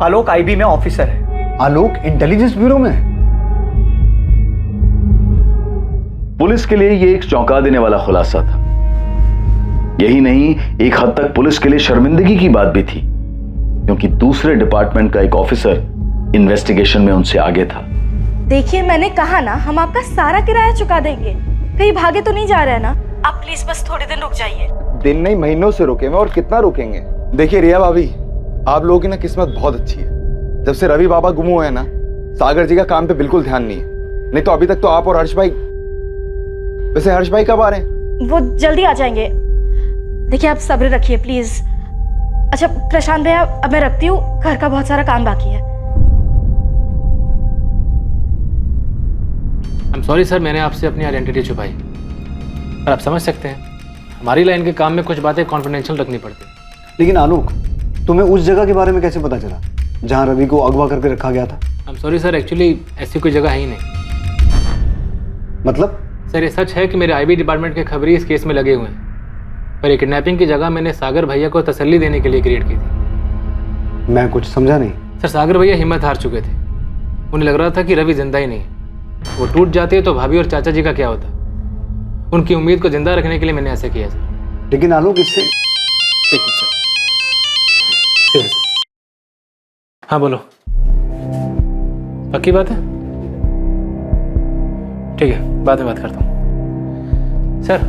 आलोक आईबी में ऑफिसर है। आलोक इंटेलिजेंस ब्यूरो में है? पुलिस के लिए ये एक चौंका देने वाला खुलासा था। यही नहीं, एक हद तक पुलिस के लिए शर्मिंदगी की बात भी थी, क्योंकि दूसरे डिपार्टमेंट का एक ऑफिसर इन्वेस्टिगेशन में उनसे आगे था। देखिए, मैंने कहा ना, हम आपका सारा किराया चुका देंगे। कहीं भागे तो नहीं जा रहे हैं ना? आप प्लीज बस थोड़े दिन रुक जाइए। दिन नहीं, महीनों से रुके हुए, और कितना रुकेंगे। देखिए रिया भाभी, आप लोगों की ना किस्मत बहुत अच्छी है। जब से रवि बाबा गुम हुए हैं ना, सागर जी का काम पे बिल्कुल ध्यान नहीं है। नहीं तो अभी तक तो आप और हर्ष भाई। वैसे हर्ष भाई कब आ रहे हैं? वो जल्दी आ जाएंगे। देखिए आप सब्र रखिए प्लीज। अच्छा प्रशांत भैया, अब मैं रखती हूँ, घर का बहुत सारा काम बाकी है। आई एम सॉरी सर, मैंने आपसे अपनी आइडेंटिटी छुपाई, पर आप समझ सकते हैं हमारी लाइन के काम में कुछ बातें कॉन्फिडेंशियल रखनी पड़ती। लेकिन आलोक, तुम्हें उस जगह के बारे में कैसे पता चला जहां रवि को अगवा करके रखा गया था? I am sorry sir, actually ऐसी कोई जगह है ही नहीं। मतलब? सर ये सच है कि मेरे आईबी डिपार्टमेंट के खबरी इस केस में लगे हुए हैं, पर ये किडनैपिंग की जगह मैंने सागर भैया को तसल्ली देने के लिए क्रिएट की थी। मैं कुछ समझा नहीं। सर सागर भैया हिम्मत हार चुके थे, उन्हें लग रहा था कि रवि जिंदा ही नहीं है। वो टूट जाते तो भाभी और चाचा जी का क्या होता। उनकी उम्मीद को जिंदा रखने के लिए मैंने ऐसा किया सर। लेकिन आलोक इससे हाँ बोलो, पक्की बात है? ठीक है, बाद में बात करता हूँ। सर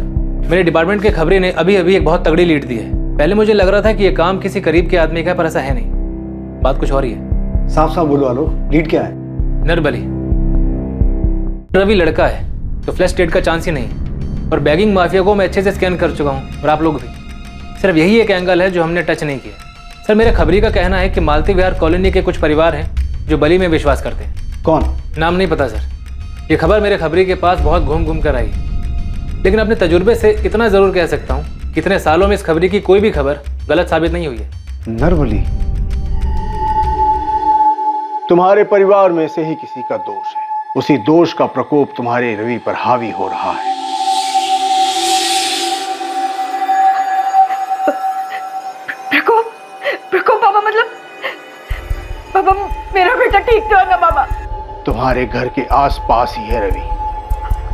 मेरे डिपार्टमेंट के खबरी ने अभी अभी एक बहुत तगड़ी लीड दी है। पहले मुझे लग रहा था कि ये काम किसी करीब के आदमी का है, पर ऐसा है नहीं। बात कुछ और ही है। साफ साफ बोलो आलोक, लीड क्या है? नरबली। रवि लड़का है तो फ्लैश डेट का चांस ही नहीं, और बैगिंग माफिया को मैं अच्छे से स्कैन कर चुका हूँ, और आप लोग भी। सिर्फ यही एक एंगल है जो हमने टच नहीं किया। सर मेरे खबरी का कहना है कि मालती विहार कॉलोनी के कुछ परिवार हैं जो बलि में विश्वास करते हैं। कौन? नाम नहीं पता सर, ये खबर मेरे खबरी के पास बहुत घूम घूम कर आई, लेकिन अपने तजुर्बे से इतना जरूर कह सकता हूँ कि इतने सालों में इस खबरी की कोई भी खबर गलत साबित नहीं हुई है। नरबली? तुम्हारे परिवार में से ही किसी का दोष है। उसी दोष का प्रकोप तुम्हारे रवि पर हावी हो रहा है। प्रकोप बाबा, मतलब बाबा मेरा बेटा ठीक तो है ना बाबा? तुम्हारे घर के आसपास ही है रवि।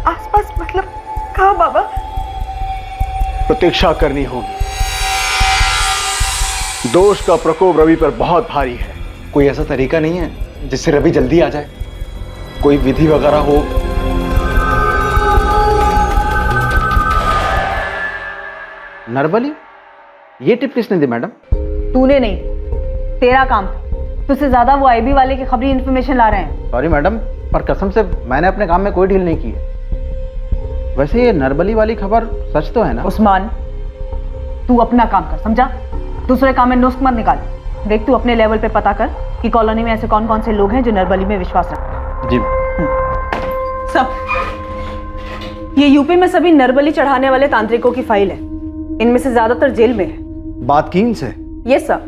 आसपास मतलब कहाँ बाबा? प्रतीक्षा करनी होगी। दोष का प्रकोप रवि पर बहुत भारी है। कोई ऐसा तरीका नहीं है जिससे रवि जल्दी आ जाए? कोई विधि वगैरह हो? नरबली? ये टिप किसने दी मैडम? तूने नहीं, तेरा काम था। तुझसे ज्यादा वो आईबी वाले की खबरी इन्फॉर्मेशन ला रहे हैं। सॉरी मैडम, पर कसम से मैंने अपने काम में कोई डील नहीं की है। वैसे ये नरबली वाली खबर सच तो है ना? उस्मान, तू अपना काम कर, समझा? दूसरे काम में नुस्ख मत निकाल। देख तू अपने लेवल पे पता कर कि कॉलोनी में ऐसे कौन कौन से लोग हैं जो नरबली में विश्वास रखते हैं। जी। सब ये यूपी में सभी नरबली चढ़ाने वाले तांत्रिकों की फाइल है। इनमें से ज्यादातर जेल में है। बात की इनसे? यस सर,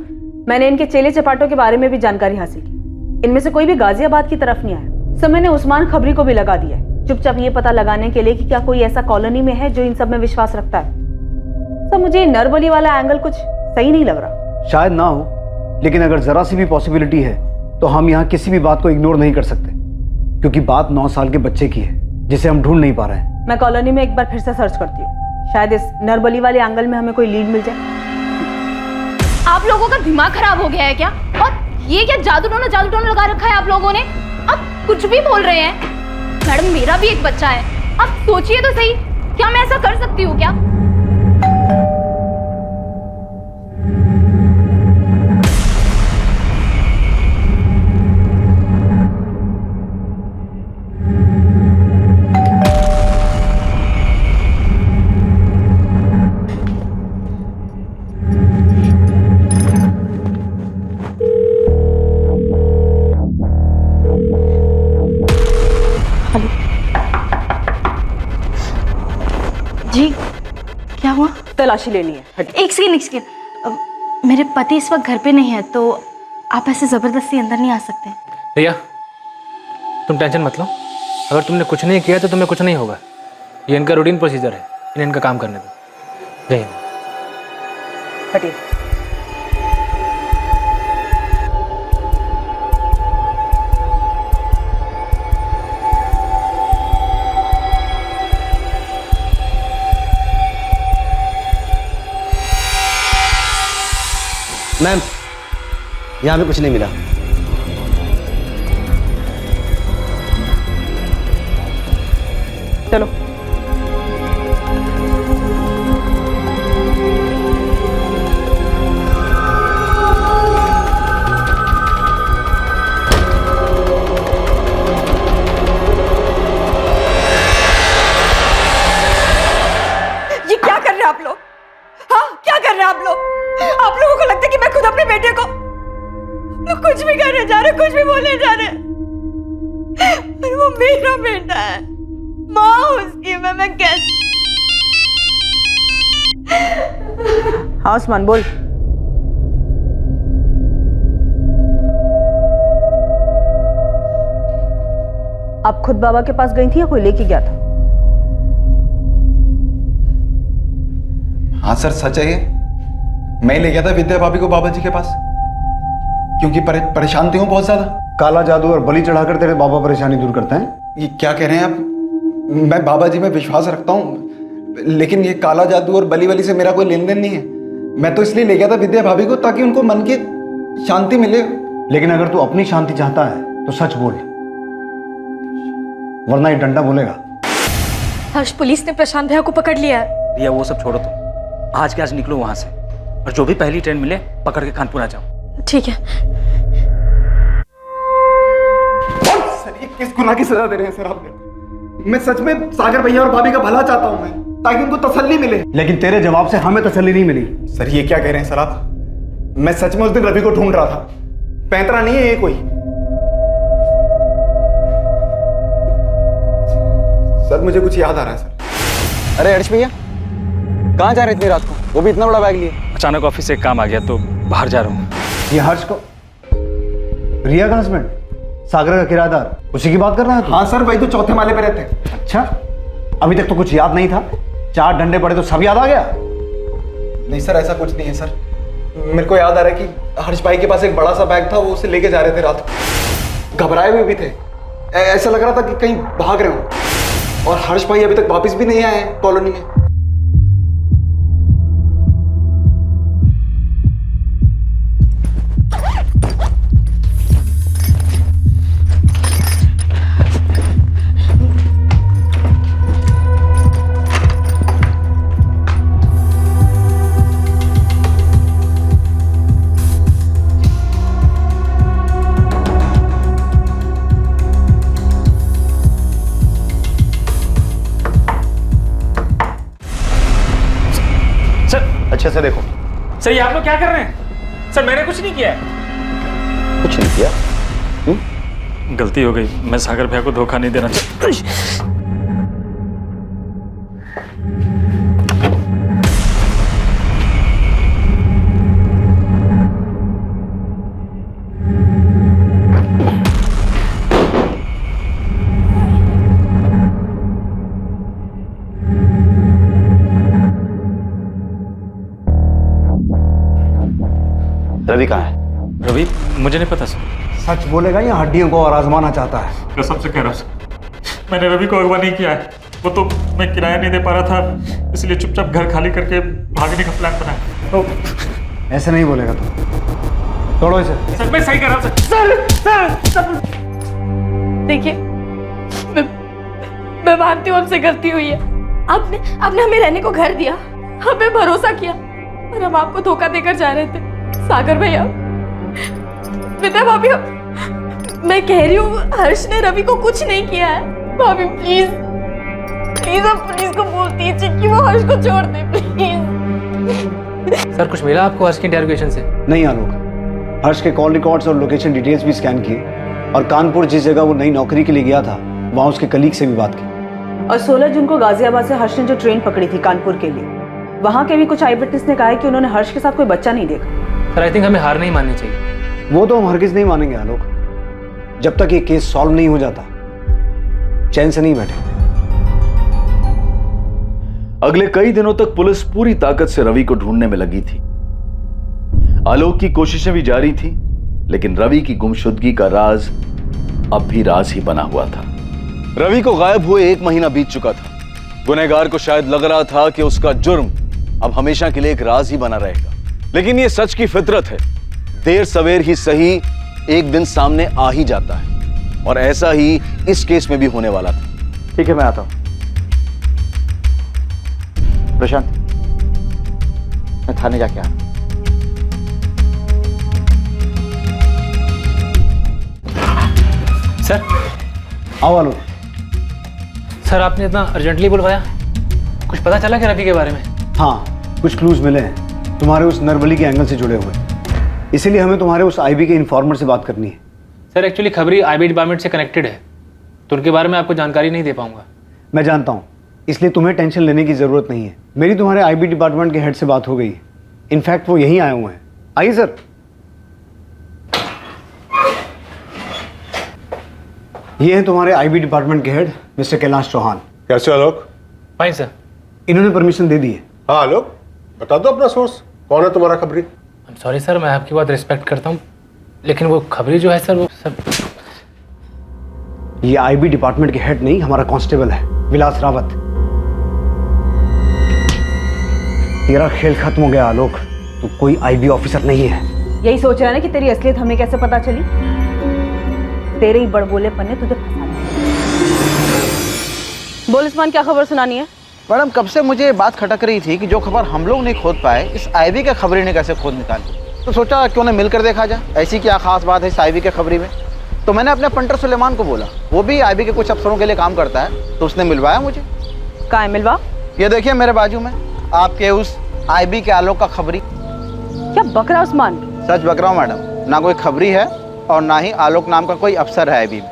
मैंने इनके चेले चपाटों के बारे में भी जानकारी हासिल की। इनमें से कोई भी गाजियाबाद की तरफ नहीं आया। सर मैंने उस्मान खबरी को भी लगा दिया है, चुपचाप ये पता लगाने के लिए कि क्या कोई ऐसा कॉलोनी में है जो इन सब में विश्वास रखता है। सर मुझे नरबली वाला एंगल कुछ सही नहीं लग रहा। शायद ना हो, लेकिन अगर जरा सी भी पॉसिबिलिटी है तो हम यहाँ किसी भी बात को इग्नोर नहीं कर सकते, क्योंकि बात 9 साल के बच्चे की है जिसे हम ढूंढ नहीं पा रहे हैं। मैं कॉलोनी में एक बार फिर से सर्च करती हूँ, शायद इस नरबली वाले एंगल में हमें कोई लीड मिल जाए। आप लोगों का दिमाग खराब हो गया है क्या? और ये क्या जादू टोना लगा रखा है आप लोगों ने? आप कुछ भी बोल रहे हैं। मैडम मेरा भी एक बच्चा है, आप सोचिए तो सही, क्या मैं ऐसा कर सकती हूँ क्या? तलाशी लेनी है। एक सेकंड, मेरे पति इस वक्त घर पे नहीं है, तो आप ऐसे जबरदस्ती अंदर नहीं आ सकते। भैया तुम टेंशन मत लो, अगर तुमने कुछ नहीं किया तो तुम्हें कुछ नहीं होगा। ये इनका रूटीन प्रोसीजर है, इन्हें इनका काम करने दो। जय हिंद। हटिए। मैम, यहाँ पे कुछ नहीं मिला। चलो। ये क्या कर रहे हैं आप लोग? हाँ, क्या कर रहे हैं आप लोग? आप लोगों को लगता है कि मैं खुद अपने बेटे को लोग कुछ भी करने जा रहे, कुछ भी बोलने जा रहे, पर वो मेरा बेटा है, माँ उसकी मैं कैसे? हाँ उस्मान बोल। आप खुद बाबा के पास गई थी या कोई लेके गया था? हाँ सर, सच है ये। मैं ले गया था विद्या भाभी को बाबा जी के पास, क्योंकि परेशान थी हूँ बहुत ज्यादा। काला जादू और बलि चढ़ाकर तेरे बाबा परेशानी दूर करते हैं? ये क्या कह रहे हैं आप? मैं बाबा जी में विश्वास रखता हूँ, लेकिन ये काला जादू और बलि वली से मेरा कोई लेन देन नहीं है। मैं तो इसलिए ले गया था विद्या भाभी को, ताकि उनको मन की शांति मिले। लेकिन अगर तू अपनी शांति चाहता है तो सच बोल, वरना ये डंडा बोलेगा। हर्ष, पुलिस ने प्रशांत भैया को पकड़ लिया है। भैया वो सब छोड़ो, तुम आज के आज निकलो वहां से, और जो भी पहली ट्रेन मिले पकड़ के कानपुर आ जाओ। ठीक है। सर ये किस गुनाह की सजा दे रहे हैं सर आप? मैं सच में सागर भैया और भाभी का भला चाहता हूं मैं, ताकि उनको तसल्ली मिले। लेकिन तेरे जवाब से हमें तसल्ली नहीं मिली। सर ये क्या कह रहे हैं सर आप? मैं सच में उस दिन रवि को ढूंढ रहा था, पैंतरा नहीं है ये कोई। सर मुझे कुछ याद आ रहा है सर। अरे हर्ष भैया, कहाँ जा रहे इतनी रात को, वो भी इतना बड़ा बैग लिए? अचानक ऑफिस से काम आ गया तो बाहर जा रहा हूँ। ये हर्ष को, रिया का हस्बैंड, सागर का किराएदार, उसी की बात कर रहा है तू? हाँ सर, वही तो चौथे माले पे रहते हैं। अच्छा, अभी तक तो कुछ याद नहीं था, 4 डंडे पड़े तो सब याद आ गया? नहीं सर, ऐसा कुछ नहीं है सर। मेरे को याद आ रहा है कि हर्ष भाई के पास एक बड़ा सा बैग था, वो उसे लेके जा रहे थे रात को। घबराए हुए भी थे, ऐसा लग रहा था कि कहीं भाग रहे हो। और हर्ष भाई अभी तक वापस भी नहीं आए हैं कॉलोनी में। अच्छे से देखो। सर ये आप लोग क्या कर रहे हैं? सर मैंने कुछ नहीं किया है। कुछ नहीं किया? गलती हो गई, मैं सागर भैया को धोखा नहीं देना चाहता। रवि कहाँ है? रवि मुझे नहीं पता सर। सच बोलेगा या हड्डियों को और आजमाना चाहता है? कसम से कह रहा हूँ सर, मैंने रवि को अगवा नहीं किया है। वो तो मैं किराया नहीं दे पा रहा था, इसलिए चुपचाप घर खाली करके भागने का प्लान बनाया। तो ऐसे नहीं बोलेगा तू, तोड़ो इसे। सर मैं सही कर रहा हूँ सर। देखिए, मैं मानती हूँ हमसे गलती हुई है। आपने हमें रहने को घर दिया, हमें भरोसा किया, और हम आपको धोखा देकर जा रहे थे। सागर भैया, विद्या भाभी, मैं कह रही हूँ हर्ष ने रवि को कुछ नहीं किया है। भाभी प्लीज प्लीज आप पुलिस को बोल दीजिए कि वो हर्ष को छोड़ दे प्लीज। सर कुछ मिला आपको हर्ष की इंटरोगेशन से? नहीं आलोक, हर्ष के कॉल रिकॉर्ड्स और लोकेशन डिटेल्स भी स्कैन किए, और कानपुर जिस जगह वो नई नौकरी के लिए गया था वहाँ उसके कलीग से भी बात की। और 16 जून को गाजियाबाद से हर्ष ने जो ट्रेन पकड़ी थी कानपुर के लिए, वहां के भी कुछ आई विटनेस ने कहा है कि उन्होंने हर्ष के साथ कोई बच्चा नहीं देखा। सर आई थिंक हमें हार नहीं माननी चाहिए। वो तो हम हरगिज नहीं मानेंगे आलोक, जब तक ये केस सॉल्व नहीं हो जाता चैन से नहीं बैठे। अगले कई दिनों तक पुलिस पूरी ताकत से रवि को ढूंढने में लगी थी। आलोक की कोशिशें भी जारी थी, लेकिन रवि की गुमशुदगी का राज अब भी राज ही बना हुआ था। रवि को गायब हुए 1 महीना बीत चुका था। गुनहगार को शायद लग रहा था कि उसका जुर्म अब हमेशा के लिए एक राज ही बना रहेगा, लेकिन यह सच की फितरत है, देर सवेर ही सही एक दिन सामने आ ही जाता है, और ऐसा ही इस केस में भी होने वाला था। ठीक है, मैं आता हूं। प्रशांत, मैं थाने जाके आ रहा हूं। सर आओ आलोक। सर आपने इतना अर्जेंटली बुलवाया, कुछ पता चला क्या रवि के बारे में? हाँ, कुछ क्लूज मिले हैं तुम्हारे उस नरबली के एंगल से जुड़े हुए, इसीलिए हमें तुम्हारे उस आईबी के इन्फॉर्मर से बात करनी है। सर एक्चुअली खबरी आईबी डिपार्टमेंट से कनेक्टेड है, तो उनके बारे में आपको जानकारी नहीं दे पाऊंगा। मैं जानता हूँ, इसलिए तुम्हें टेंशन लेने की जरूरत नहीं है। मेरी तुम्हारे आईबी डिपार्टमेंट के हेड से बात हो गई है, इनफैक्ट वो यहीं आए हुए हैं। आइए सर। ये है तुम्हारे आईबी डिपार्टमेंट के हेड मिस्टर कैलाश चौहान। कैसे आलोक? Fine sir. इन्होंने परमिशन दे दी है। हाँ आलोक, बता दो अपना सोर्स, कौन है तुम्हारा खबरी? सॉरी सर, मैं आपकी बात रिस्पेक्ट करता हूँ, लेकिन वो खबरी जो है सर, वो सर ये आईबी डिपार्टमेंट के हेड नहीं, हमारा कांस्टेबल है विलास रावत। तेरा खेल खत्म हो गया आलोक, तू कोई आईबी ऑफिसर नहीं है। यही सोच रहा है ना कि तेरी असलियत हमें कैसे पता चली? तेरे ही बड़बोलेपन ने तुझे फंसा दिया। बोल उस्मान, क्या खबर सुनानी है? मैडम, कब से मुझे ये बात खटक रही थी कि जो खबर हम लोग नहीं खोद पाए, इस आईबी के खबरी ने कैसे खोद निकाली। तो सोचा क्यों ना मिलकर देखा जाए, ऐसी क्या खास बात है इस आईबी के खबरी में। तो मैंने अपने पंटर सुलेमान को बोला, वो भी आईबी के कुछ अफसरों के लिए काम करता है, तो उसने मिलवाया मुझे। कहाँ है मिलवा? ये देखिए मेरे बाजू में, आपके उस आईबी के आलोक का खबरी। क्या बक रहा उस्मान? सच बक रहा हूँ मैडम, ना कोई खबरी है और ना ही आलोक नाम का कोई अफसर है आईबी में।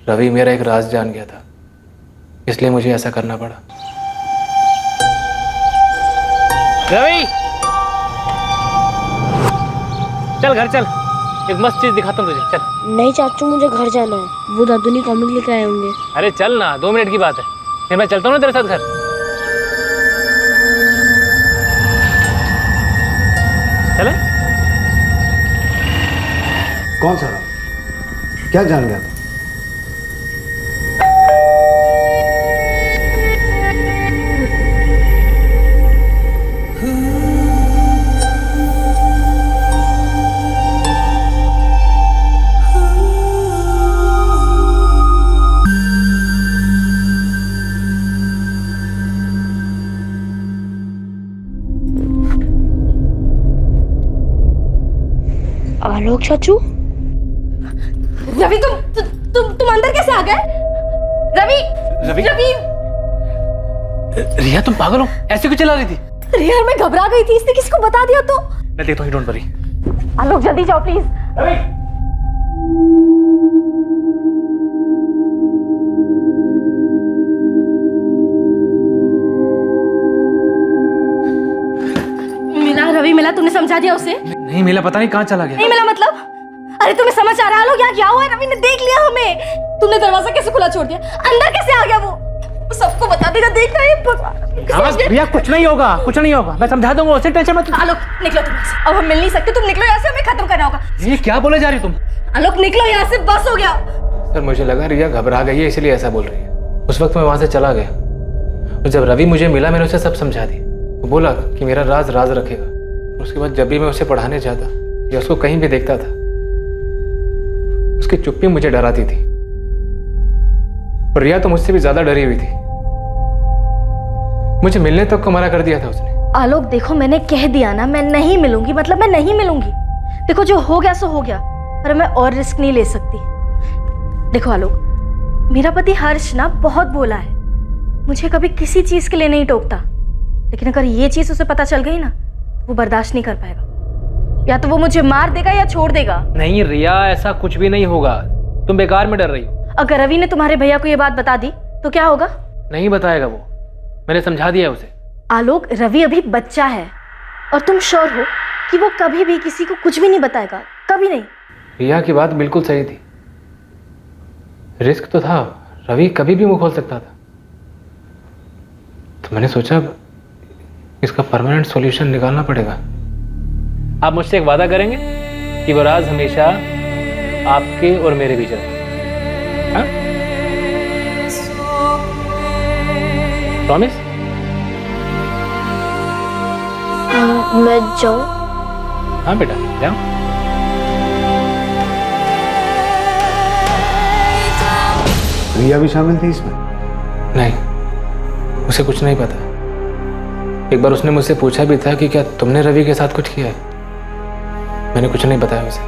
रवि मेरा एक राज जान गया था, इसलिए मुझे ऐसा करना पड़ा। रवि चल घर चल, एक मस्त चीज दिखाता हूँ तुझे, चल। नहीं चाचू, मुझे घर जाना है, वो दादू ने कॉमिक लेकर आए होंगे। अरे चल ना, 2 मिनट की बात है, फिर मैं चलता हूँ ना तेरे साथ घर। चले? कौन सा राव? क्या जान गया था? आलोक चाचू? रवि तुम अंदर कैसे आ गए? रवि रवि रवि रिया तुम पागल हो, ऐसे क्यों चिल्ला रही थी? रिया, मैं घबरा गई थी, इसने किसको बता दिया तो? मैं देखता हूँ, डोंट वरी। आलोक जल्दी जाओ प्लीज। रवि मिला रवि, मिला? तूने समझा दिया उसे? नहीं मिला, पता नहीं कहाँ चला गया। नहीं मिला मतलब? अरे तुम्हें समझ आ रहा है आलोक यहाँ क्या हुआ है? रवि ने देख लिया हमें। तुमने दरवाजा कैसे खुला छोड़ दिया? अंदर कैसे आ गया वो? सबको बता देगा, देखना है भगवान। रिया कुछ नहीं होगा, कुछ नहीं होगा, मैं समझा दूंगा उसे, टेंशन मत। आलोक निकलो तुम, अब हम मिल नहीं सकते, तुम निकलो यहाँ से, हमें खत्म करना होगा। ये क्या बोले जा रही तुम? आलोक निकलो यहाँ से, बस हो गया। सर मुझे लगा रिया घबरा गई है, इसलिए ऐसा बोल रही है। उस वक्त मैं वहां से चला गया, और जब रवि मुझे मिला मैंने उसे सब समझा दिया। वो बोला कि मेरा राज राज रखेगा। उसके बाद जब भी मैं उसे पढ़ाने जाता या उसको कहीं भी देखता था, उसकी चुप्पी मुझे डराती थी, और रिया तो मुझसे भी ज्यादा डरी हुई थी। मुझे मिलने तक को मना कर दिया था उसने। आलोक देखो, मैंने कह दिया ना, मैं नहीं मिलूंगी, मतलब मैं नहीं मिलूंगी। देखो जो हो गया सो हो गया, पर मैं और रिस्क नहीं ले सकती। देखो आलोक, मेरा पति हर्ष ना बहुत बोला है, मुझे कभी किसी चीज के लिए नहीं टोकता, लेकिन अगर ये चीज उसे पता चल गई ना, वो बर्दाश्त नहीं कर पाएगा। या तो वो मुझे मार देगा या छोड़ देगा। नहीं रिया, ऐसा कुछ भी नहीं होगा, तुम बेकार में डर रही हो। अगर रवि ने तुम्हारे भैया को ये बात बता दी तो क्या होगा? नहीं बताएगा वो, मैंने समझा दिया उसे। आलोक, रवि अभी बच्चा है और तुम श्योर हो कि वो कभी भी किसी को कुछ भी नहीं बताएगा? कभी नहीं। रिया की बात बिल्कुल सही थी, रिस्क तो था, रवि कभी भी मुंह खोल सकता था। तो मैंने सोचा इसका परमानेंट सॉल्यूशन निकालना पड़ेगा। आप मुझसे एक वादा करेंगे कि वो राज हमेशा आपके और मेरे बीच रहे? हाँ? प्रॉमिस? मैं जाऊं? हाँ बेटा, जाओ। रिया भी शामिल थी इसमें? नहीं, उसे कुछ नहीं पता। एक बार उसने मुझसे पूछा भी था कि क्या तुमने रवि के साथ कुछ किया है। मैंने कुछ नहीं बताया उसे।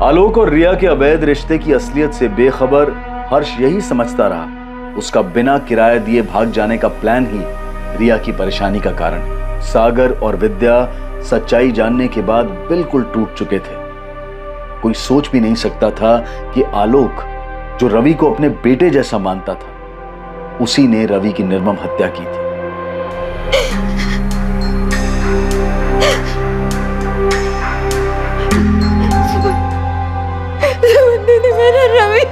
आलोक और रिया के अवैध रिश्ते की असलियत से बेखबर हर्ष यही समझता रहा उसका बिना किराया दिए भाग जाने का प्लान ही रिया की परेशानी का कारण है। सागर और विद्या सच्चाई जानने के बाद बिल्कुल टूट चुके थे। कोई सोच भी नहीं सकता था कि आलोक, जो रवि को अपने बेटे जैसा मानता था, उसी ने रवि की निर्मम हत्या की थी। मेरा रवि,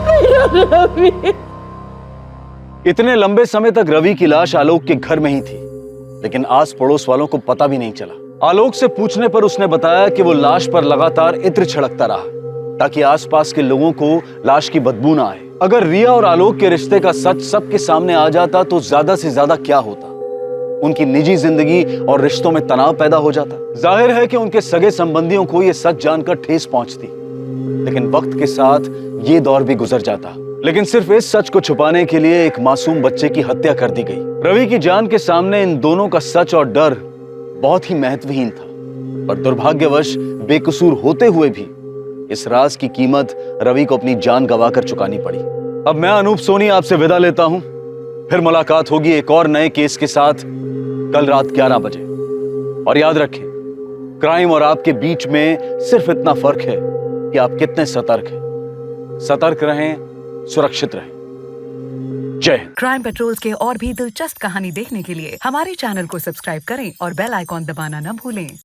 मेरा रवि। इतने लंबे समय तक रवि की लाश आलोक के घर में ही थी, लेकिन आस पड़ोस वालों को पता भी नहीं चला। आलोक से पूछने पर उसने बताया कि वो लाश पर लगातार इत्र छिड़कता रहा ताकि आसपास के लोगों को लाश की बदबू ना आए। अगर रिया और आलोक के रिश्ते का सच सबके सामने आ जाता तो ज्यादा से ज्यादा क्या होता, उनकी निजी जिंदगी और रिश्तों में तनाव पैदा हो जाता। जाहिर है कि उनके सगे संबंधियों को यह सच जानकर ठेस पहुंचती, लेकिन वक्त के साथ ये दौर भी गुजर जाता। लेकिन सिर्फ इस सच को छुपाने के लिए एक मासूम बच्चे की हत्या कर दी गई। रवि की जान के सामने इन दोनों का सच और डर बहुत ही महत्वहीन था, पर दुर्भाग्यवश बेकसूर होते हुए भी इस राज की कीमत रवि को अपनी जान गंवाकर चुकानी पड़ी। अब मैं अनूप सोनी आपसे विदा लेता हूं। फिर मुलाकात होगी एक और नए केस के साथ कल रात 11 बजे। और याद रखें, क्राइम और आपके बीच में सिर्फ इतना फर्क है कि आप कितने सतर्क हैं। सतर्क रहें, सुरक्षित रहें। जय हिंद। क्राइम पेट्रोल्स के और भी दिलचस्प कहानी देखने के लिए हमारे चैनल को सब्सक्राइब करें और बेल आइकॉन दबाना न भूलें।